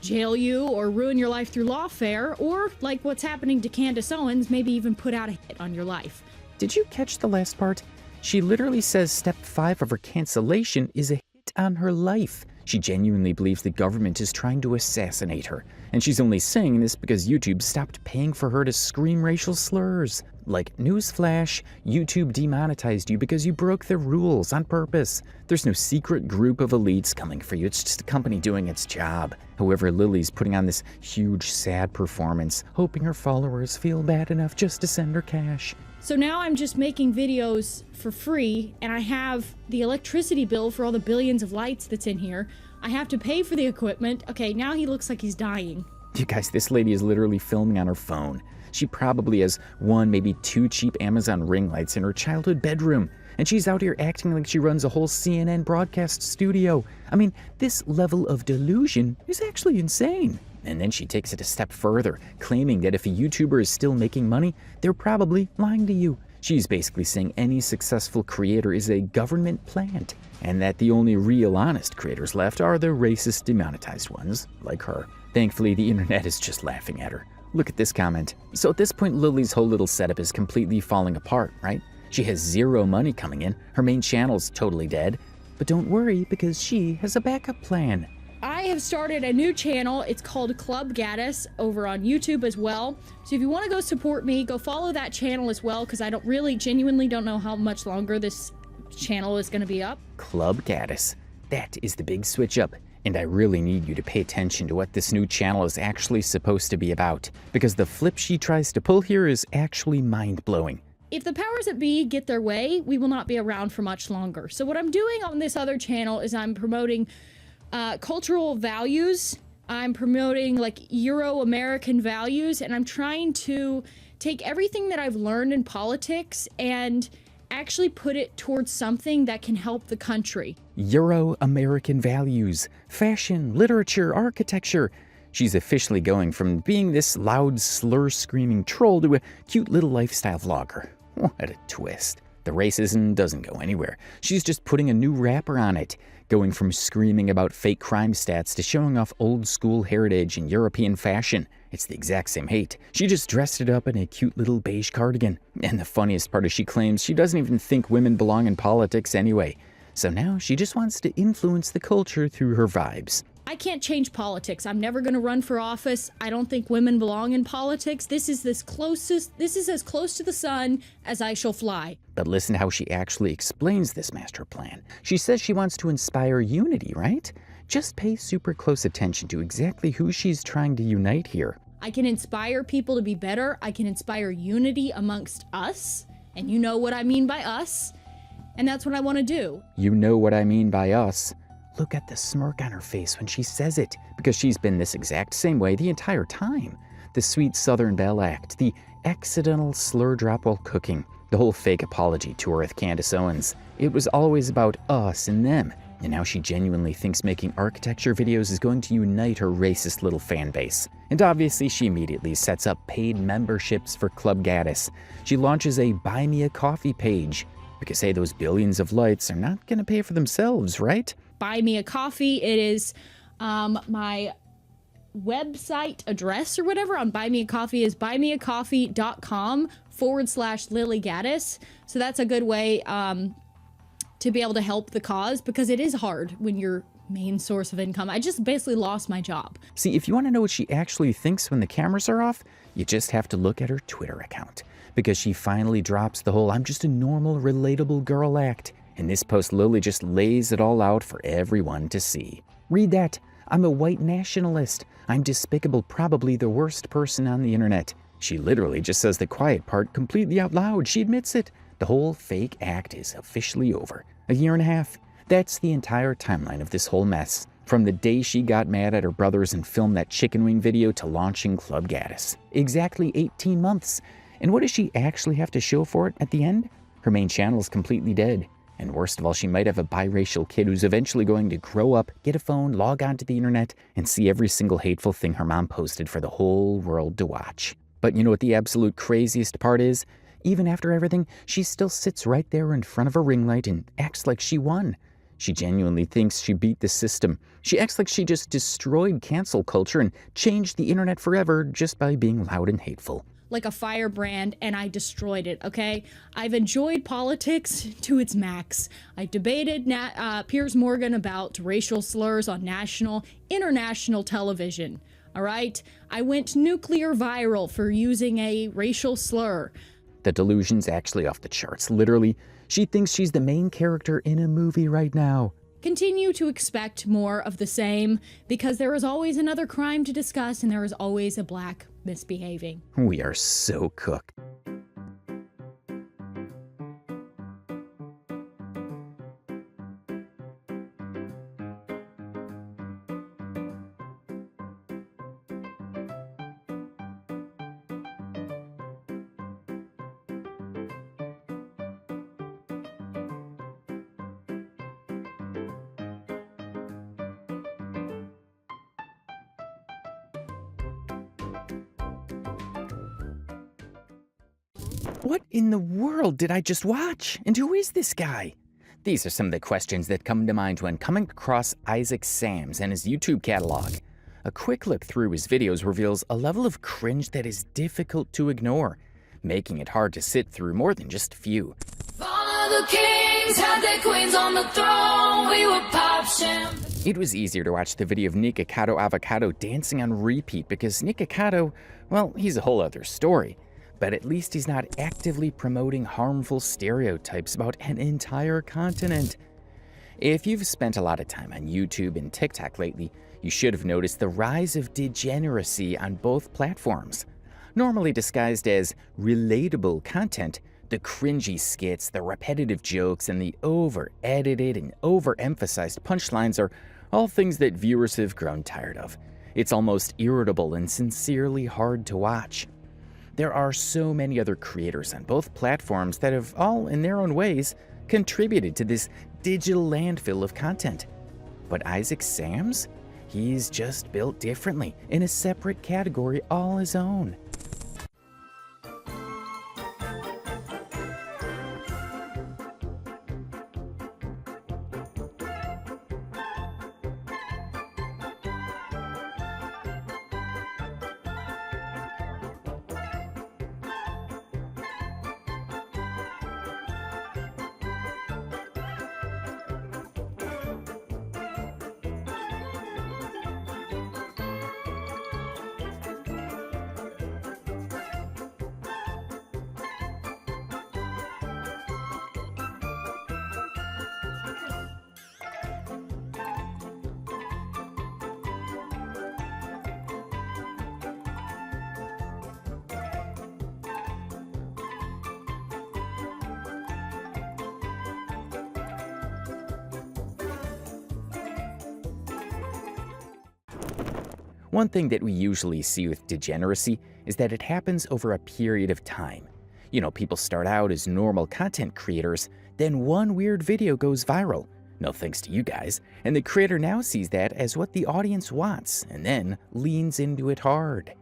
[SPEAKER 13] jail you or ruin your life through lawfare, or like what's happening to Candace Owens, maybe even put out a hit on your life.
[SPEAKER 1] Did you catch the last part? She literally says step 5 of her cancellation is a hit on her life. She genuinely believes the government is trying to assassinate her, and she's only saying this because YouTube stopped paying for her to scream racial slurs. Like, newsflash, YouTube demonetized you because you broke their rules on purpose. There's no secret group of elites coming for you, it's just a company doing its job. However, Lilly's putting on this huge, sad performance, hoping her followers feel bad enough just to send her cash.
[SPEAKER 13] So now I'm just making videos for free, and I have the electricity bill for all the billions of lights that's in here. I have to pay for the equipment. Okay, now he looks like he's dying.
[SPEAKER 1] You guys, this lady is literally filming on her phone. She probably has 1, maybe 2 cheap Amazon ring lights in her childhood bedroom, and she's out here acting like she runs a whole CNN broadcast studio. I mean, this level of delusion is actually insane. And then she takes it a step further, claiming that if a YouTuber is still making money, they're probably lying to you. She's basically saying any successful creator is a government plant, and that the only real honest creators left are the racist demonetized ones, like her. Thankfully, the internet is just laughing at her. Look at this comment. So at this point, Lilly's whole little setup is completely falling apart, right? She has 0 money coming in, her main channel's totally dead, but don't worry because she has a backup plan.
[SPEAKER 13] I have started a new channel. It's called Club Gaddis over on YouTube as well. So if you want to go support me, go follow that channel as well, because I genuinely don't know how much longer this channel is going to be up.
[SPEAKER 1] Club Gaddis. That is the big switch up. And I really need you to pay attention to what this new channel is actually supposed to be about, because the flip she tries to pull here is actually mind-blowing.
[SPEAKER 13] If the powers that be get their way, we will not be around for much longer. So what I'm doing on this other channel is I'm promoting cultural values. I'm promoting like Euro-American values, and I'm trying to take everything that I've learned in politics and actually put it towards something that can help the country.
[SPEAKER 1] Euro-American values, fashion, literature, architecture. She's officially going from being this loud, slur-screaming troll to a cute little lifestyle vlogger. What a twist. The racism doesn't go anywhere. She's just putting a new wrapper on it, going from screaming about fake crime stats to showing off old-school heritage and European fashion. It's the exact same hate. She just dressed it up in a cute little beige cardigan. And the funniest part is she claims she doesn't even think women belong in politics anyway. So now she just wants to influence the culture through her vibes.
[SPEAKER 13] I can't change politics. I'm never going to run for office. I don't think women belong in politics. This is as close to the sun as I shall fly.
[SPEAKER 1] But listen to how she actually explains this master plan. She says she wants to inspire unity, right? Just pay super close attention to exactly who she's trying to unite here.
[SPEAKER 13] I can inspire people to be better. I can inspire unity amongst us. And you know what I mean by us. And that's what I want to do.
[SPEAKER 1] You know what I mean by us. Look at the smirk on her face when she says it, because she's been this exact same way the entire time. The sweet Southern Belle act, the accidental slur drop while cooking, the whole fake apology tour with Candace Owens. It was always about us and them, and now she genuinely thinks making architecture videos is going to unite her racist little fan base. And obviously she immediately sets up paid memberships for Club Gaddis. She launches a Buy Me a Coffee page, because hey, those billions of lights are not gonna pay for themselves, right?
[SPEAKER 13] Buy Me a Coffee. It is my website address or whatever on Buy Me a Coffee is buymeacoffee.com/Lilly Gaddis. So that's a good way to be able to help the cause, because it is hard when your main source of income. I just basically lost my job.
[SPEAKER 1] See, if you want to know what she actually thinks when the cameras are off, you just have to look at her Twitter account, because she finally drops the whole "I'm just a normal, relatable girl" act. In this post, Lilly just lays it all out for everyone to see. Read that. I'm a white nationalist. I'm despicable, probably the worst person on the internet. She literally just says the quiet part completely out loud. She admits it. The whole fake act is officially over. A year and a half. That's the entire timeline of this whole mess. From the day she got mad at her brothers and filmed that chicken wing video to launching Club Gaddis. Exactly 18 months. And what does she actually have to show for it at the end? Her main channel is completely dead. And worst of all, she might have a biracial kid who's eventually going to grow up, get a phone, log onto the internet, and see every single hateful thing her mom posted for the whole world to watch. But you know what the absolute craziest part is? Even after everything, she still sits right there in front of a ring light and acts like she won. She genuinely thinks she beat the system. She acts like she just destroyed cancel culture and changed the internet forever just by being loud and hateful.
[SPEAKER 13] Like a firebrand, and I destroyed it, okay? I've enjoyed politics to its max. I debated Piers Morgan about racial slurs on national, international television, all right? I went nuclear viral for using a racial slur.
[SPEAKER 1] The delusion's actually off the charts. Literally, she thinks she's the main character in a movie right now.
[SPEAKER 13] Continue to expect more of the same, because there is always another crime to discuss and there is always a black misbehaving.
[SPEAKER 1] We are so cooked. What in the world did I just watch? And who is this guy? These are some of the questions that come to mind when coming across Isaac Sams and his YouTube catalog. A quick look through his videos reveals a level of cringe that is difficult to ignore, making it hard to sit through more than just a few.
[SPEAKER 4] Follow the kings, had their queens on the throne, we would pop champagne.
[SPEAKER 1] It was easier to watch the video of Nikocado Avocado dancing on repeat because Nikocado, well, he's a whole other story. But at least he's not actively promoting harmful stereotypes about an entire continent. If you've spent a lot of time on YouTube and TikTok lately, you should have noticed the rise of degeneracy on both platforms. Normally disguised as relatable content, the cringy skits, the repetitive jokes, and the over-edited and over-emphasized punchlines are all things that viewers have grown tired of. It's almost irritable and sincerely hard to watch. There are so many other creators on both platforms that have all, in their own ways, contributed to this digital landfill of content. But Isaac Sams? He's just built differently, in a separate category all his own. One thing that we usually see with degeneracy is that it happens over a period of time. You know, people start out as normal content creators, then one weird video goes viral. No thanks to you guys. And the creator now sees that as what the audience wants, and then leans into it hard.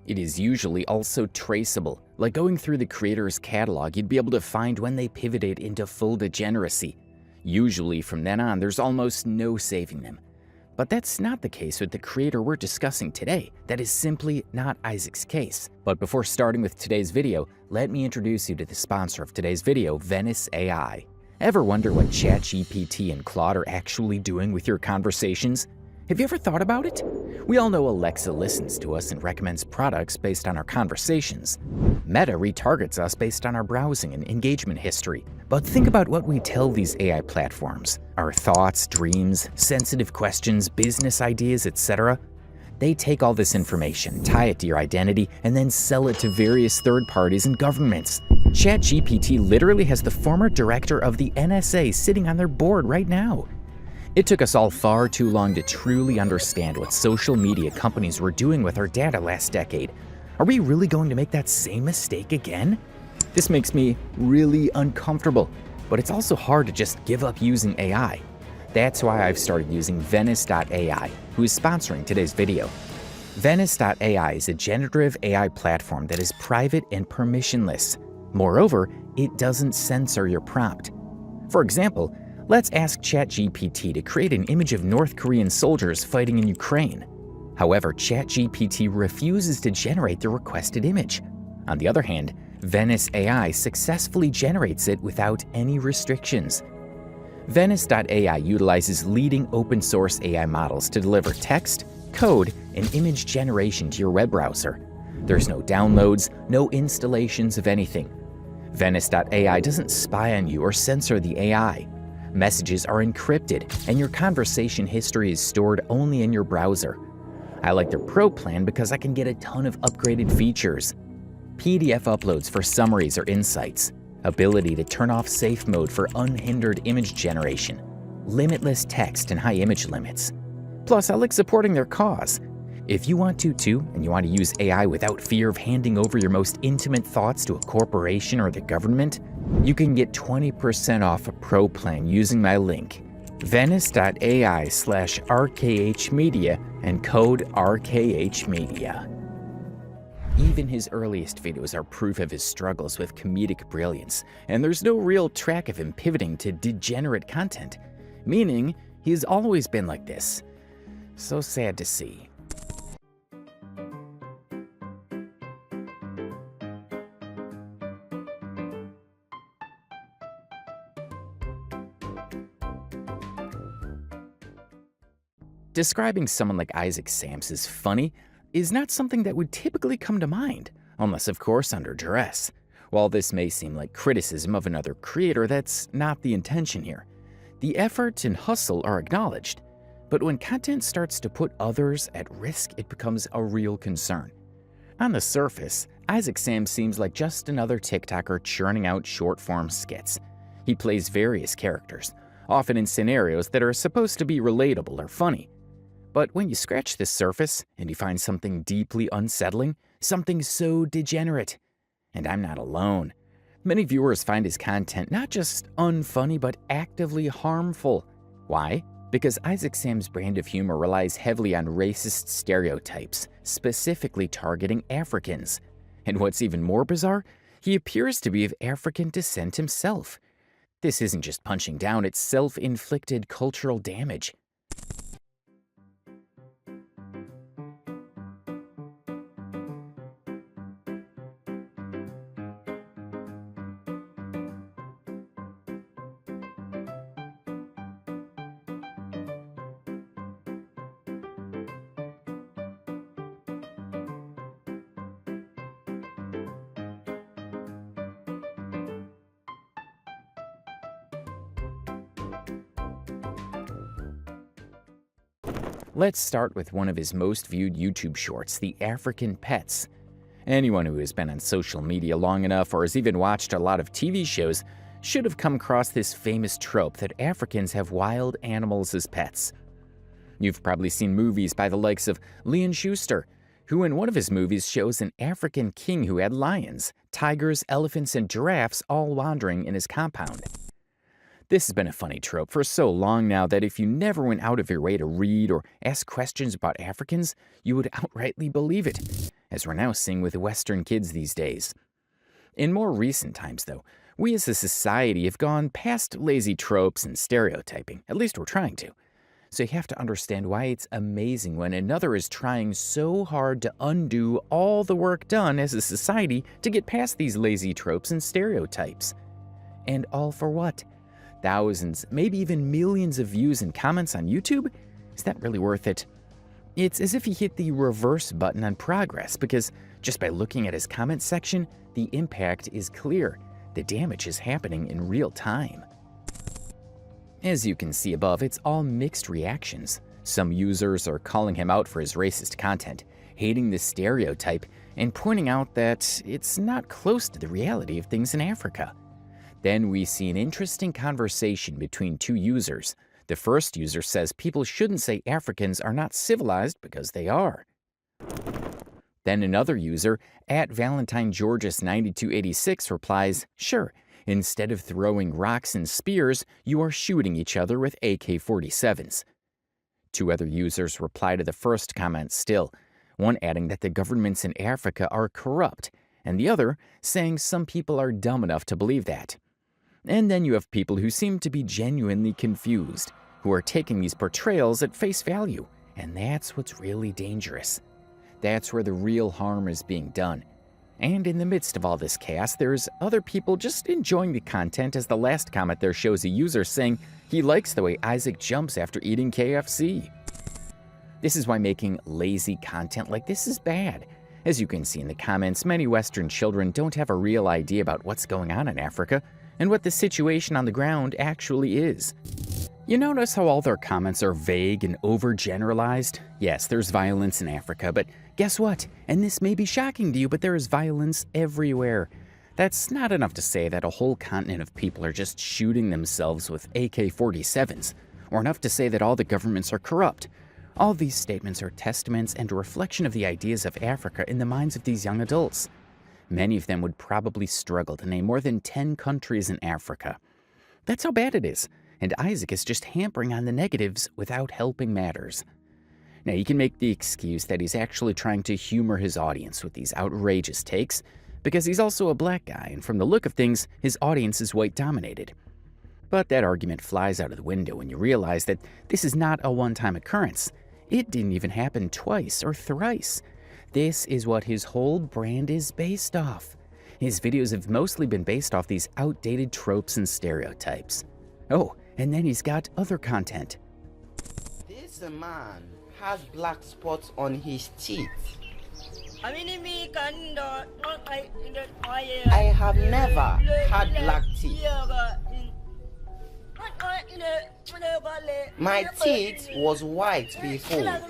[SPEAKER 1] It is usually also traceable. Like going through the creator's catalog, you'd be able to find when they pivoted into full degeneracy. Usually from then on, there's almost no saving them. But that's not the case with the creator we're discussing today. That is simply not Isaac's case. But before starting with today's video, let me introduce you to the sponsor of today's video, Venice AI. Ever wonder what ChatGPT and Claude are actually doing with your conversations? Have you ever thought about it? We all know Alexa listens to us and recommends products based on our conversations. Meta retargets us based on our browsing and engagement history. But think about what we tell these AI platforms. Our thoughts, dreams, sensitive questions, business ideas, etc. They take all this information, tie it to your identity, and then sell it to various third parties and governments. ChatGPT literally has the former director of the NSA sitting on their board right now. It took us all far too long to truly understand what social media companies were doing with our data last decade. Are we really going to make that same mistake again? This makes me really uncomfortable, but it's also hard to just give up using AI. That's why I've started using Venice.ai, who is sponsoring today's video. Venice.ai is a generative AI platform that is private and permissionless. Moreover, it doesn't censor your prompt. For example, let's ask ChatGPT to create an image of North Korean soldiers fighting in Ukraine. However, ChatGPT refuses to generate the requested image. On the other hand, Venice AI successfully generates it without any restrictions. Venice.ai utilizes leading open source AI models to deliver text, code, and image generation to your web browser. There's no downloads, no installations of anything. Venice.ai doesn't spy on you or censor the AI. Messages are encrypted, and your conversation history is stored only in your browser. I like their Pro plan because I can get a ton of upgraded features. PDF uploads for summaries or insights, ability to turn off safe mode for unhindered image generation, limitless text and high image limits. Plus, I like supporting their cause. If you want to too, and you want to use AI without fear of handing over your most intimate thoughts to a corporation or the government, you can get 20% off a Pro plan using my link, venice.ai/rkhmedia and code rkhmedia. Even his earliest videos are proof of his struggles with comedic brilliance, and there's no real track of him pivoting to degenerate content, meaning he's always been like this. So sad to see. Describing someone like Isaac Sams as funny is not something that would typically come to mind, unless of course under duress. While this may seem like criticism of another creator, that's not the intention here. The effort and hustle are acknowledged, but when content starts to put others at risk, it becomes a real concern. On the surface, Isaac Sams seems like just another TikToker churning out short-form skits. He plays various characters, often in scenarios that are supposed to be relatable or funny. But when you scratch the surface and you find something deeply unsettling, something so degenerate. And I'm not alone. Many viewers find his content not just unfunny, but actively harmful. Why? Because Isaac Sams' brand of humor relies heavily on racist stereotypes, specifically targeting Africans. And what's even more bizarre, he appears to be of African descent himself. This isn't just punching down, it's self-inflicted cultural damage. Let's start with one of his most viewed YouTube shorts, The African Pets. Anyone who has been on social media long enough or has even watched a lot of TV shows should have come across this famous trope that Africans have wild animals as pets. You've probably seen movies by the likes of Leon Schuster, who in one of his movies shows an African king who had lions, tigers, elephants, and giraffes all wandering in his compound. This has been a funny trope for so long now that if you never went out of your way to read or ask questions about Africans, you would outrightly believe it, as we're now seeing with Western kids these days. In more recent times, though, we as a society have gone past lazy tropes and stereotyping, at least we're trying to. So you have to understand why it's amazing when another is trying so hard to undo all the work done as a society to get past these lazy tropes and stereotypes. And all for what? Thousands, maybe even millions of views and comments on YouTube? Is that really worth it? It's as if he hit the reverse button on progress, because just by looking at his comment section, the impact is clear. The damage is happening in real time. As you can see above, it's all mixed reactions. Some users are calling him out for his racist content, hating the stereotype, and pointing out that it's not close to the reality of things in Africa. Then we see an interesting conversation between two users. The first user says people shouldn't say Africans are not civilized because they are. Then another user, @ValentineGeorges9286, replies, sure, instead of throwing rocks and spears, you are shooting each other with AK-47s. Two other users reply to the first comment still, one adding that the governments in Africa are corrupt, and the other saying some people are dumb enough to believe that. And then you have people who seem to be genuinely confused, who are taking these portrayals at face value, and that's what's really dangerous. That's where the real harm is being done. And in the midst of all this chaos, there's other people just enjoying the content, as the last comment there shows a user saying he likes the way Isaac jumps after eating KFC. This is why making lazy content like this is bad. As you can see in the comments, many Western children don't have a real idea about what's going on in Africa and what the situation on the ground actually is. You notice how all their comments are vague and overgeneralized? Yes, there's violence in Africa, but guess what? And this may be shocking to you, but there is violence everywhere. That's not enough to say that a whole continent of people are just shooting themselves with AK-47s, or enough to say that all the governments are corrupt. All these statements are testaments and a reflection of the ideas of Africa in the minds of these young adults. Many of them would probably struggle to name more than 10 countries in Africa. That's how bad it is, and Isaac is just hampering on the negatives without helping matters. Now, you can make the excuse that he's actually trying to humor his audience with these outrageous takes, because he's also a black guy, and from the look of things, his audience is white-dominated. But that argument flies out of the window when you realize that this is not a one-time occurrence. It didn't even happen twice or thrice. This is what his whole brand is based off. His videos have mostly been based off these outdated tropes and stereotypes. Oh, and then he's got other content.
[SPEAKER 6] This man has black spots on his teeth. I have never had black teeth. My teeth was white before.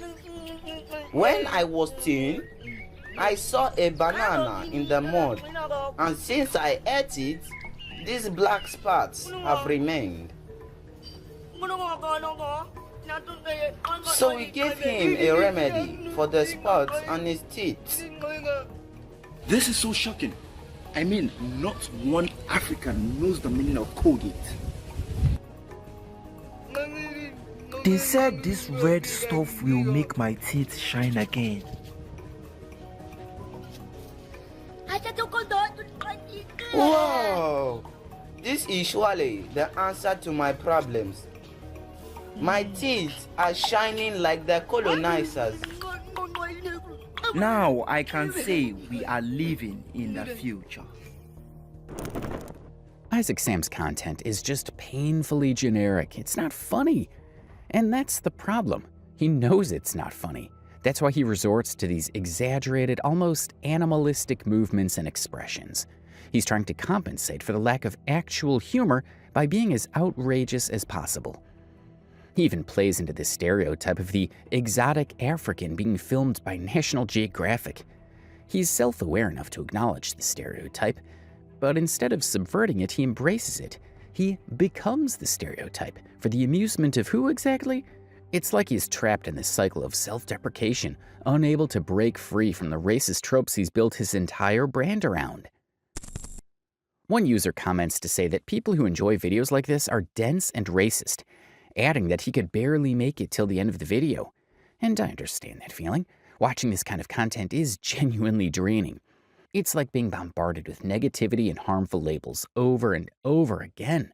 [SPEAKER 6] When I was teen, I saw a banana in the mud, and since I ate it, these black spots have remained. So we gave him a remedy for the spots on his teeth.
[SPEAKER 7] This is so shocking. I mean, not one African knows the meaning of Colgate. They said this red stuff will make my teeth shine again.
[SPEAKER 6] Whoa! This is surely the answer to my problems. My teeth are shining like the colonizers.
[SPEAKER 7] Now I can say we are living in the future.
[SPEAKER 1] Isaac Sam's content is just painfully generic. It's not funny. And that's the problem. He knows it's not funny. That's why he resorts to these exaggerated, almost animalistic movements and expressions. He's trying to compensate for the lack of actual humor by being as outrageous as possible. He even plays into the stereotype of the exotic African being filmed by National Geographic. He's self-aware enough to acknowledge the stereotype, but instead of subverting it, he embraces it. He becomes the stereotype for the amusement of who exactly? It's like he's trapped in this cycle of self-deprecation, unable to break free from the racist tropes he's built his entire brand around. One user comments to say that people who enjoy videos like this are dense and racist, adding that he could barely make it till the end of the video. And I understand that feeling. Watching this kind of content is genuinely draining. It's like being bombarded with negativity and harmful labels over and over again.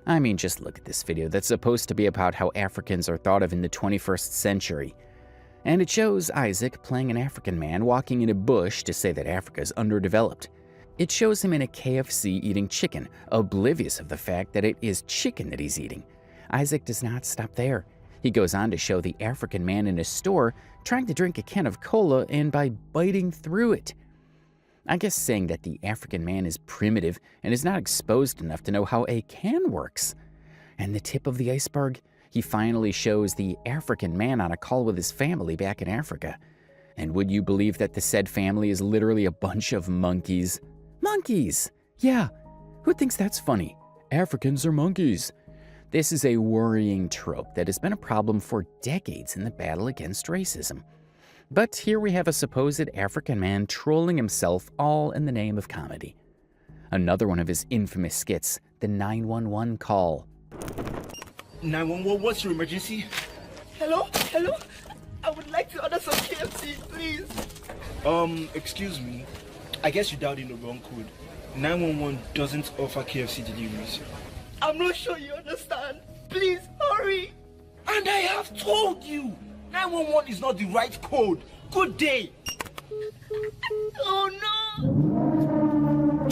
[SPEAKER 1] I mean, just look at this video that's supposed to be about how Africans are thought of in the 21st century. And it shows Isaac playing an African man walking in a bush to say that Africa is underdeveloped. It shows him in a KFC eating chicken, oblivious of the fact that it is chicken that he's eating. Isaac does not stop there. He goes on to show the African man in a store trying to drink a can of cola and by biting through it. I guess saying that the African man is primitive and is not exposed enough to know how a can works. And the tip of the iceberg, he finally shows the African man on a call with his family back in Africa. And would you believe that the said family is literally a bunch of monkeys? Monkeys! Yeah, who thinks that's funny? Africans are monkeys. This is a worrying trope that has been a problem for decades in the battle against racism. But here we have a supposed African man trolling himself all in the name of comedy. Another one of his infamous skits, the 911 call.
[SPEAKER 7] 911, what's your emergency?
[SPEAKER 8] Hello? Hello? I would like to order some KFC, please.
[SPEAKER 7] Excuse me. I guess you dialed in the wrong code. 911 doesn't offer KFC deliveries.
[SPEAKER 8] I'm not sure you understand. Please, hurry.
[SPEAKER 7] And I have told you, 911 is not the right code. Good day.
[SPEAKER 8] Oh no!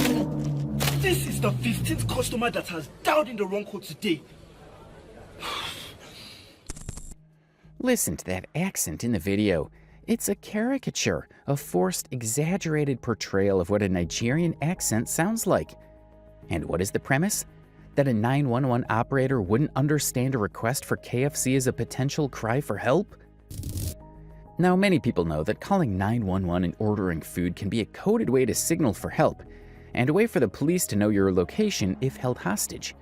[SPEAKER 7] This is the 15th customer that has dialed in the wrong code today.
[SPEAKER 1] Listen to that accent in the video. It's a caricature, a forced, exaggerated portrayal of what a Nigerian accent sounds like. And what is the premise? That a 911 operator wouldn't understand a request for KFC as a potential cry for help? Now, many people know that calling 911 and ordering food can be a coded way to signal for help, and a way for the police to know your location if held hostage.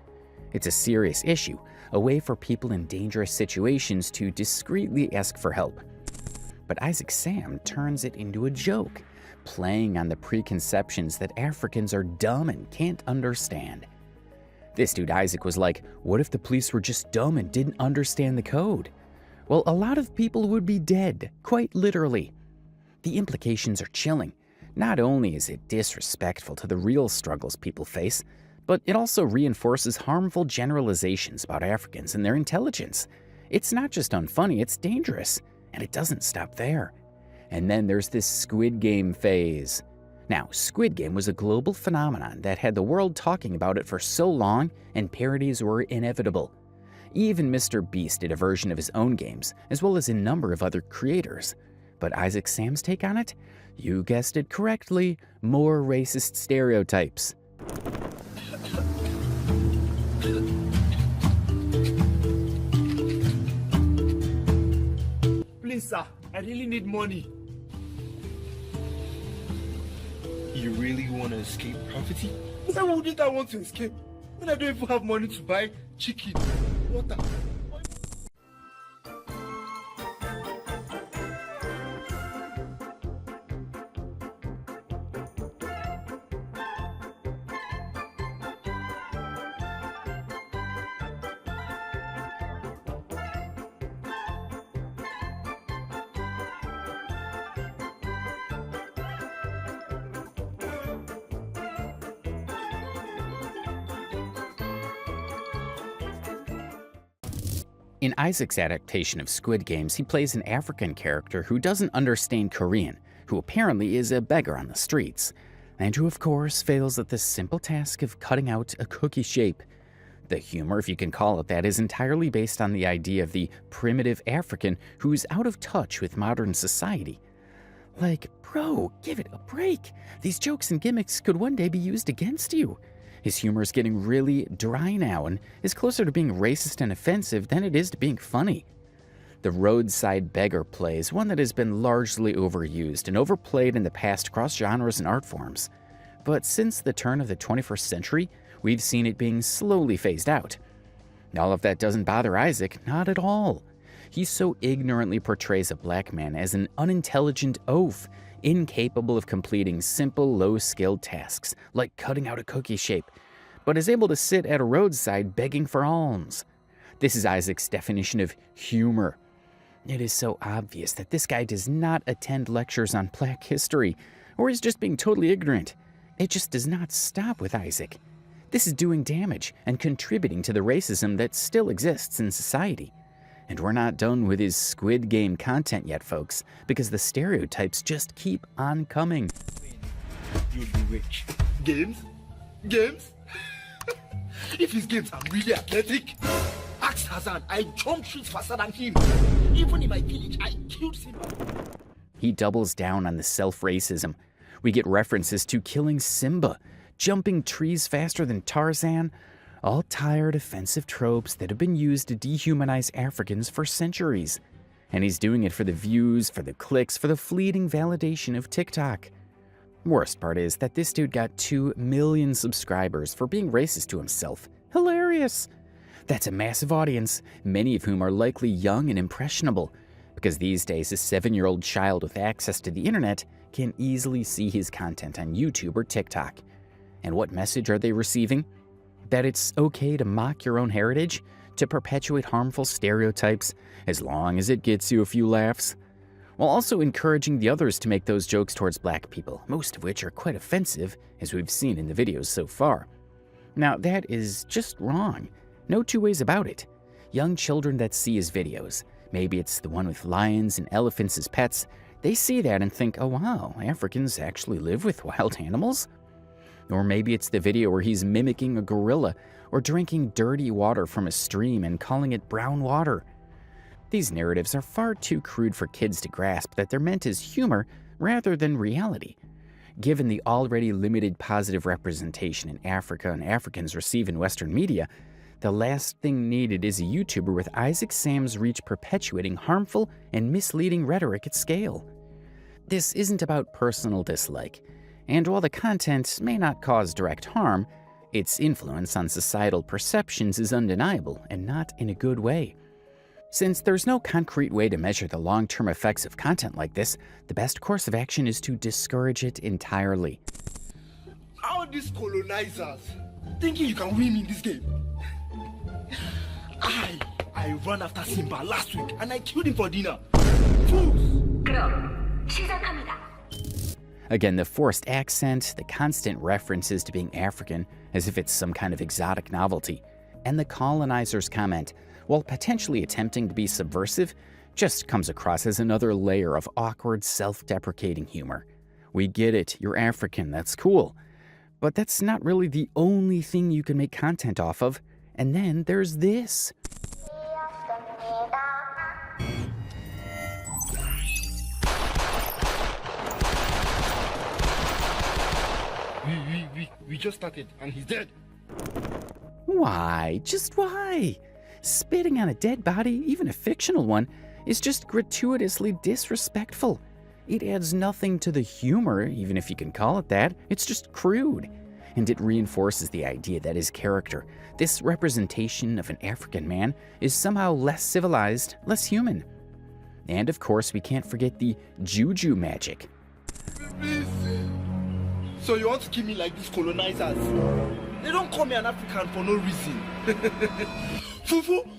[SPEAKER 1] It's a serious issue, a way for people in dangerous situations to discreetly ask for help. But Isaac Sam turns it into a joke, playing on the preconceptions that Africans are dumb and can't understand. This dude Isaac was like, what if the police were just dumb and didn't understand the code? Well, a lot of people would be dead, quite literally. The implications are chilling. Not only is it disrespectful to the real struggles people face, but it also reinforces harmful generalizations about Africans and their intelligence. It's not just unfunny, it's dangerous. And it doesn't stop there. And then there's this Squid Game phase. Now, Squid Game was a global phenomenon that had the world talking about it for so long, and parodies were inevitable. Even Mr. Beast did a version of his own games, as well as a number of other creators. But Isaac Sam's take on it? You guessed it correctly, more racist stereotypes.
[SPEAKER 7] Please, sir, I really need money. You really want to escape poverty?
[SPEAKER 8] Why wouldn't I want to escape when I don't even have money to buy chicken, water?
[SPEAKER 1] In Isaac's adaptation of Squid Games, he plays an African character who doesn't understand Korean, who apparently is a beggar on the streets, and who of course fails at the simple task of cutting out a cookie shape. The humor, if you can call it that, is entirely based on the idea of the primitive African who's out of touch with modern society. Like, bro, give it a break. These jokes and gimmicks could one day be used against you. His humor is getting really dry now and is closer to being racist and offensive than it is to being funny. The roadside beggar play is one that has been largely overused and overplayed in the past across genres and art forms. But since the turn of the 21st century, we've seen it being slowly phased out. All of that doesn't bother Isaac, not at all. He so ignorantly portrays a black man as an unintelligent oaf, incapable of completing simple, low-skilled tasks, like cutting out a cookie shape, but is able to sit at a roadside begging for alms. This is Isaac's definition of humor. It is so obvious that this guy does not attend lectures on Black history, or is just being totally ignorant. It just does not stop with Isaac. This is doing damage and contributing to the racism that still exists in society. And we're not done with his Squid Game content yet, folks, because the stereotypes just keep on coming.
[SPEAKER 7] You'll be rich. Games? Games? If his games are really athletic, ask Hassan. I jumped trees faster than him. Even in my village, I killed Simba.
[SPEAKER 1] He doubles down on the self-racism. We get references to killing Simba, jumping trees faster than Tarzan, all tired, offensive tropes that have been used to dehumanize Africans for centuries. And he's doing it for the views, for the clicks, for the fleeting validation of TikTok. Worst part is that this dude got 2 million subscribers for being racist to himself. Hilarious! That's a massive audience, many of whom are likely young and impressionable, because these days a 7-year-old child with access to the internet can easily see his content on YouTube or TikTok. And what message are they receiving? That it's okay to mock your own heritage, to perpetuate harmful stereotypes, as long as it gets you a few laughs, while also encouraging the others to make those jokes towards black people, most of which are quite offensive, as we've seen in the videos so far. Now, that is just wrong. No two ways about it. Young children that see his videos, maybe it's the one with lions and elephants as pets, they see that and think, oh wow, Africans actually live with wild animals? Or maybe it's the video where he's mimicking a gorilla or drinking dirty water from a stream and calling it brown water. These narratives are far too crude for kids to grasp that they're meant as humor rather than reality. Given the already limited positive representation in Africa and Africans receive in Western media, the last thing needed is a YouTuber with Isaac Sam's reach perpetuating harmful and misleading rhetoric at scale. This isn't about personal dislike. And while the content may not cause direct harm, its influence on societal perceptions is undeniable and not in a good way. Since there's no concrete way to measure the long-term effects of content like this, the best course of action is to discourage it entirely.
[SPEAKER 7] All these colonizers thinking you can win me in this game. I ran after Simba last week and I killed him for dinner. Fools!
[SPEAKER 1] Again, the forced accent, the constant references to being African as if it's some kind of exotic novelty, and the colonizer's comment, while potentially attempting to be subversive, just comes across as another layer of awkward, self-deprecating humor. We get it, you're African, that's cool. But that's not really the only thing you can make content off of. And then there's this.
[SPEAKER 7] We just started and he's dead.
[SPEAKER 1] Why? Just why? Spitting on a dead body, even a fictional one, is just gratuitously disrespectful. It adds nothing to the humor, even if you can call it that. It's just crude. And it reinforces the idea that his character, this representation of an African man, is somehow less civilized, less human. And of course, we can't forget the juju magic.
[SPEAKER 7] So you want to kill me like these colonizers? They don't call me an African for no reason. Fufu!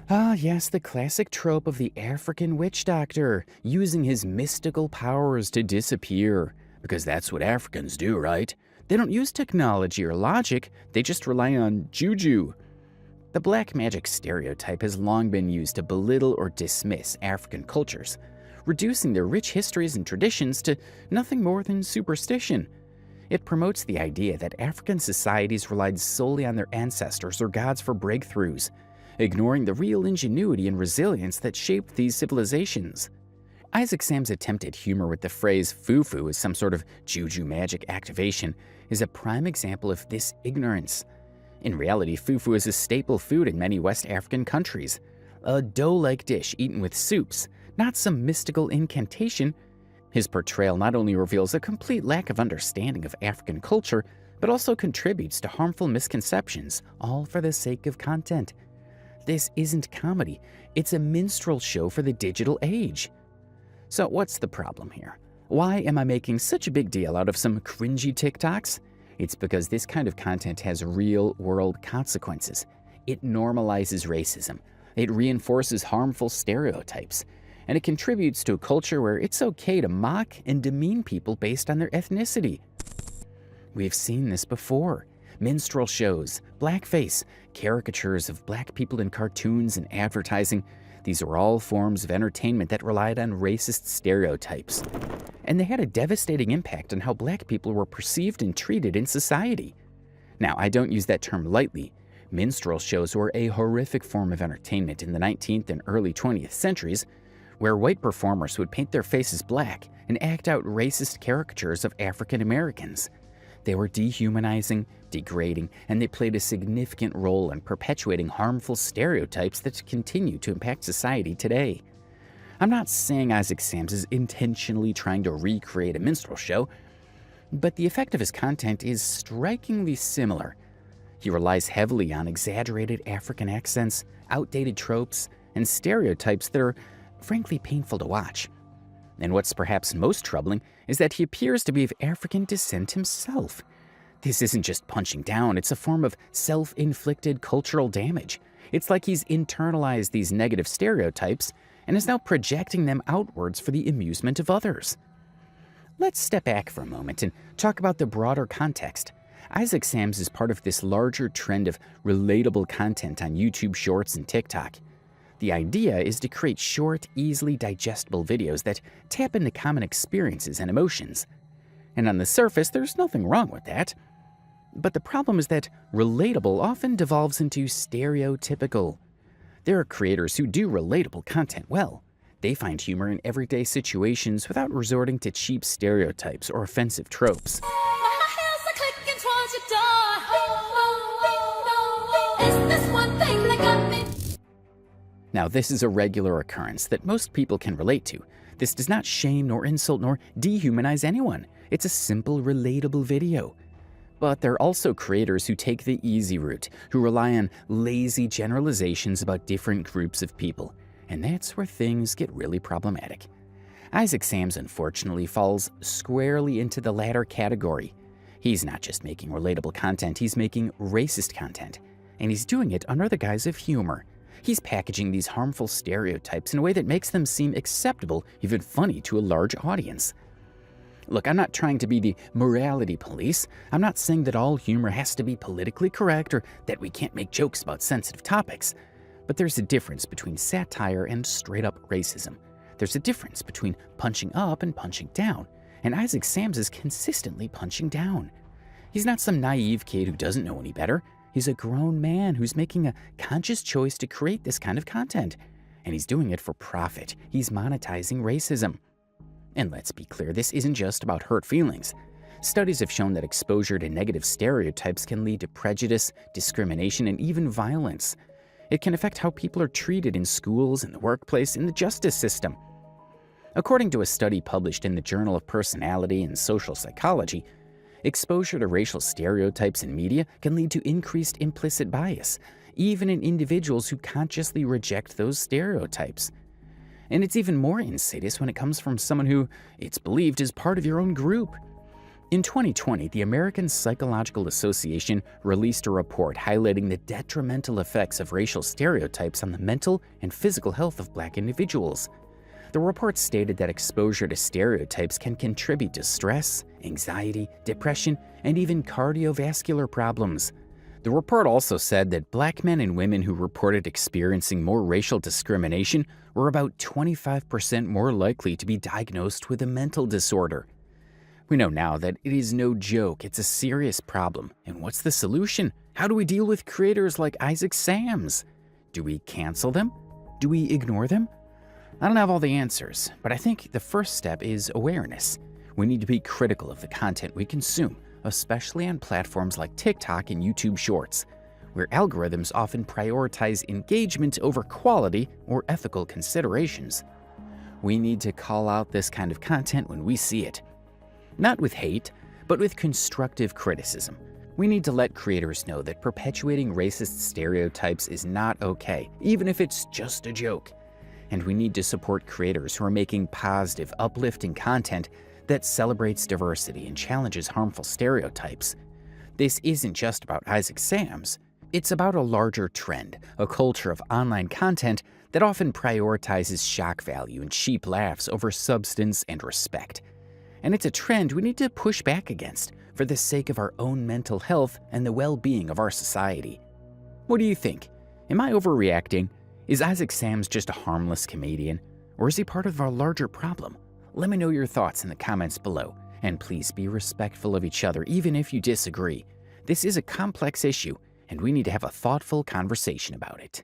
[SPEAKER 1] Ah, yes, the classic trope of the African witch doctor, using his mystical powers to disappear. Because that's what Africans do, right? They don't use technology or logic, they just rely on juju. The black magic stereotype has long been used to belittle or dismiss African cultures, reducing their rich histories and traditions to nothing more than superstition. It promotes the idea that African societies relied solely on their ancestors or gods for breakthroughs, ignoring the real ingenuity and resilience that shaped these civilizations. Isaac Sam's attempted humor with the phrase fufu as some sort of juju magic activation is a prime example of this ignorance. In reality, fufu is a staple food in many West African countries, a dough-like dish eaten with soups, not some mystical incantation. His portrayal not only reveals a complete lack of understanding of African culture, but also contributes to harmful misconceptions, all for the sake of content. This isn't comedy, it's a minstrel show for the digital age. So what's the problem here? Why am I making such a big deal out of some cringy TikToks? It's because this kind of content has real-world consequences. It normalizes racism, it reinforces harmful stereotypes, and it contributes to a culture where it's okay to mock and demean people based on their ethnicity. We've seen this before. Minstrel shows, blackface, caricatures of black people in cartoons and advertising. These are all forms of entertainment that relied on racist stereotypes. And they had a devastating impact on how black people were perceived and treated in society. Now, I don't use that term lightly. Minstrel shows were a horrific form of entertainment in the 19th and early 20th centuries, where white performers would paint their faces black and act out racist caricatures of African Americans. They were dehumanizing, degrading, and they played a significant role in perpetuating harmful stereotypes that continue to impact society today. I'm not saying Isaac Samms is intentionally trying to recreate a minstrel show, but the effect of his content is strikingly similar. He relies heavily on exaggerated African accents, outdated tropes, and stereotypes that are frankly painful to watch. And what's perhaps most troubling is that he appears to be of African descent himself. This isn't just punching down, it's a form of self-inflicted cultural damage. It's like he's internalized these negative stereotypes and is now projecting them outwards for the amusement of others. Let's step back for a moment and talk about the broader context. Isaac Samms is part of this larger trend of relatable content on YouTube Shorts and TikTok. The idea is to create short, easily digestible videos that tap into common experiences and emotions. And on the surface, there's nothing wrong with that. But the problem is that relatable often devolves into stereotypical. There are creators who do relatable content well. They find humor in everyday situations without resorting to cheap stereotypes or offensive tropes. Now, this is a regular occurrence that most people can relate to. This does not shame nor insult nor dehumanize anyone. It's a simple, relatable video. But there are also creators who take the easy route, who rely on lazy generalizations about different groups of people. And that's where things get really problematic. Isaac Samms, unfortunately, falls squarely into the latter category. He's not just making relatable content, he's making racist content. And he's doing it under the guise of humor. He's packaging these harmful stereotypes in a way that makes them seem acceptable, even funny to a large audience. Look, I'm not trying to be the morality police. I'm not saying that all humor has to be politically correct or that we can't make jokes about sensitive topics. But there's a difference between satire and straight-up racism. There's a difference between punching up and punching down. And Isaac Samms is consistently punching down. He's not some naive kid who doesn't know any better. He's a grown man who's making a conscious choice to create this kind of content. And he's doing it for profit. He's monetizing racism. And let's be clear, this isn't just about hurt feelings. Studies have shown that exposure to negative stereotypes can lead to prejudice, discrimination, and even violence. It can affect how people are treated in schools, in the workplace, in the justice system. According to a study published in the Journal of Personality and Social Psychology, exposure to racial stereotypes in media can lead to increased implicit bias, even in individuals who consciously reject those stereotypes. And it's even more insidious when it comes from someone who, it's believed, is part of your own group. In 2020, the American Psychological Association released a report highlighting the detrimental effects of racial stereotypes on the mental and physical health of Black individuals. The report stated that exposure to stereotypes can contribute to stress, anxiety, depression, and even cardiovascular problems. The report also said that Black men and women who reported experiencing more racial discrimination were about 25% more likely to be diagnosed with a mental disorder. We know now that it is no joke, it's a serious problem. And what's the solution? How do we deal with creators like Isaac Samms? Do we cancel them? Do we ignore them? I don't have all the answers, but I think the first step is awareness. We need to be critical of the content we consume, especially on platforms like TikTok and YouTube Shorts, where algorithms often prioritize engagement over quality or ethical considerations. We need to call out this kind of content when we see it. Not with hate, but with constructive criticism. We need to let creators know that perpetuating racist stereotypes is not okay, even if it's just a joke. And we need to support creators who are making positive, uplifting content that celebrates diversity and challenges harmful stereotypes. This isn't just about Isaac Samms. It's about a larger trend, a culture of online content that often prioritizes shock value and cheap laughs over substance and respect. and it's a trend we need to push back against for the sake of our own mental health and the well-being of our society. What do you think? Am I overreacting? Is Isaac Sam's just a harmless comedian? Or is he part of a larger problem? Let me know your thoughts in the comments below. And please be respectful of each other, even if you disagree. This is a complex issue, and we need to have a thoughtful conversation about it.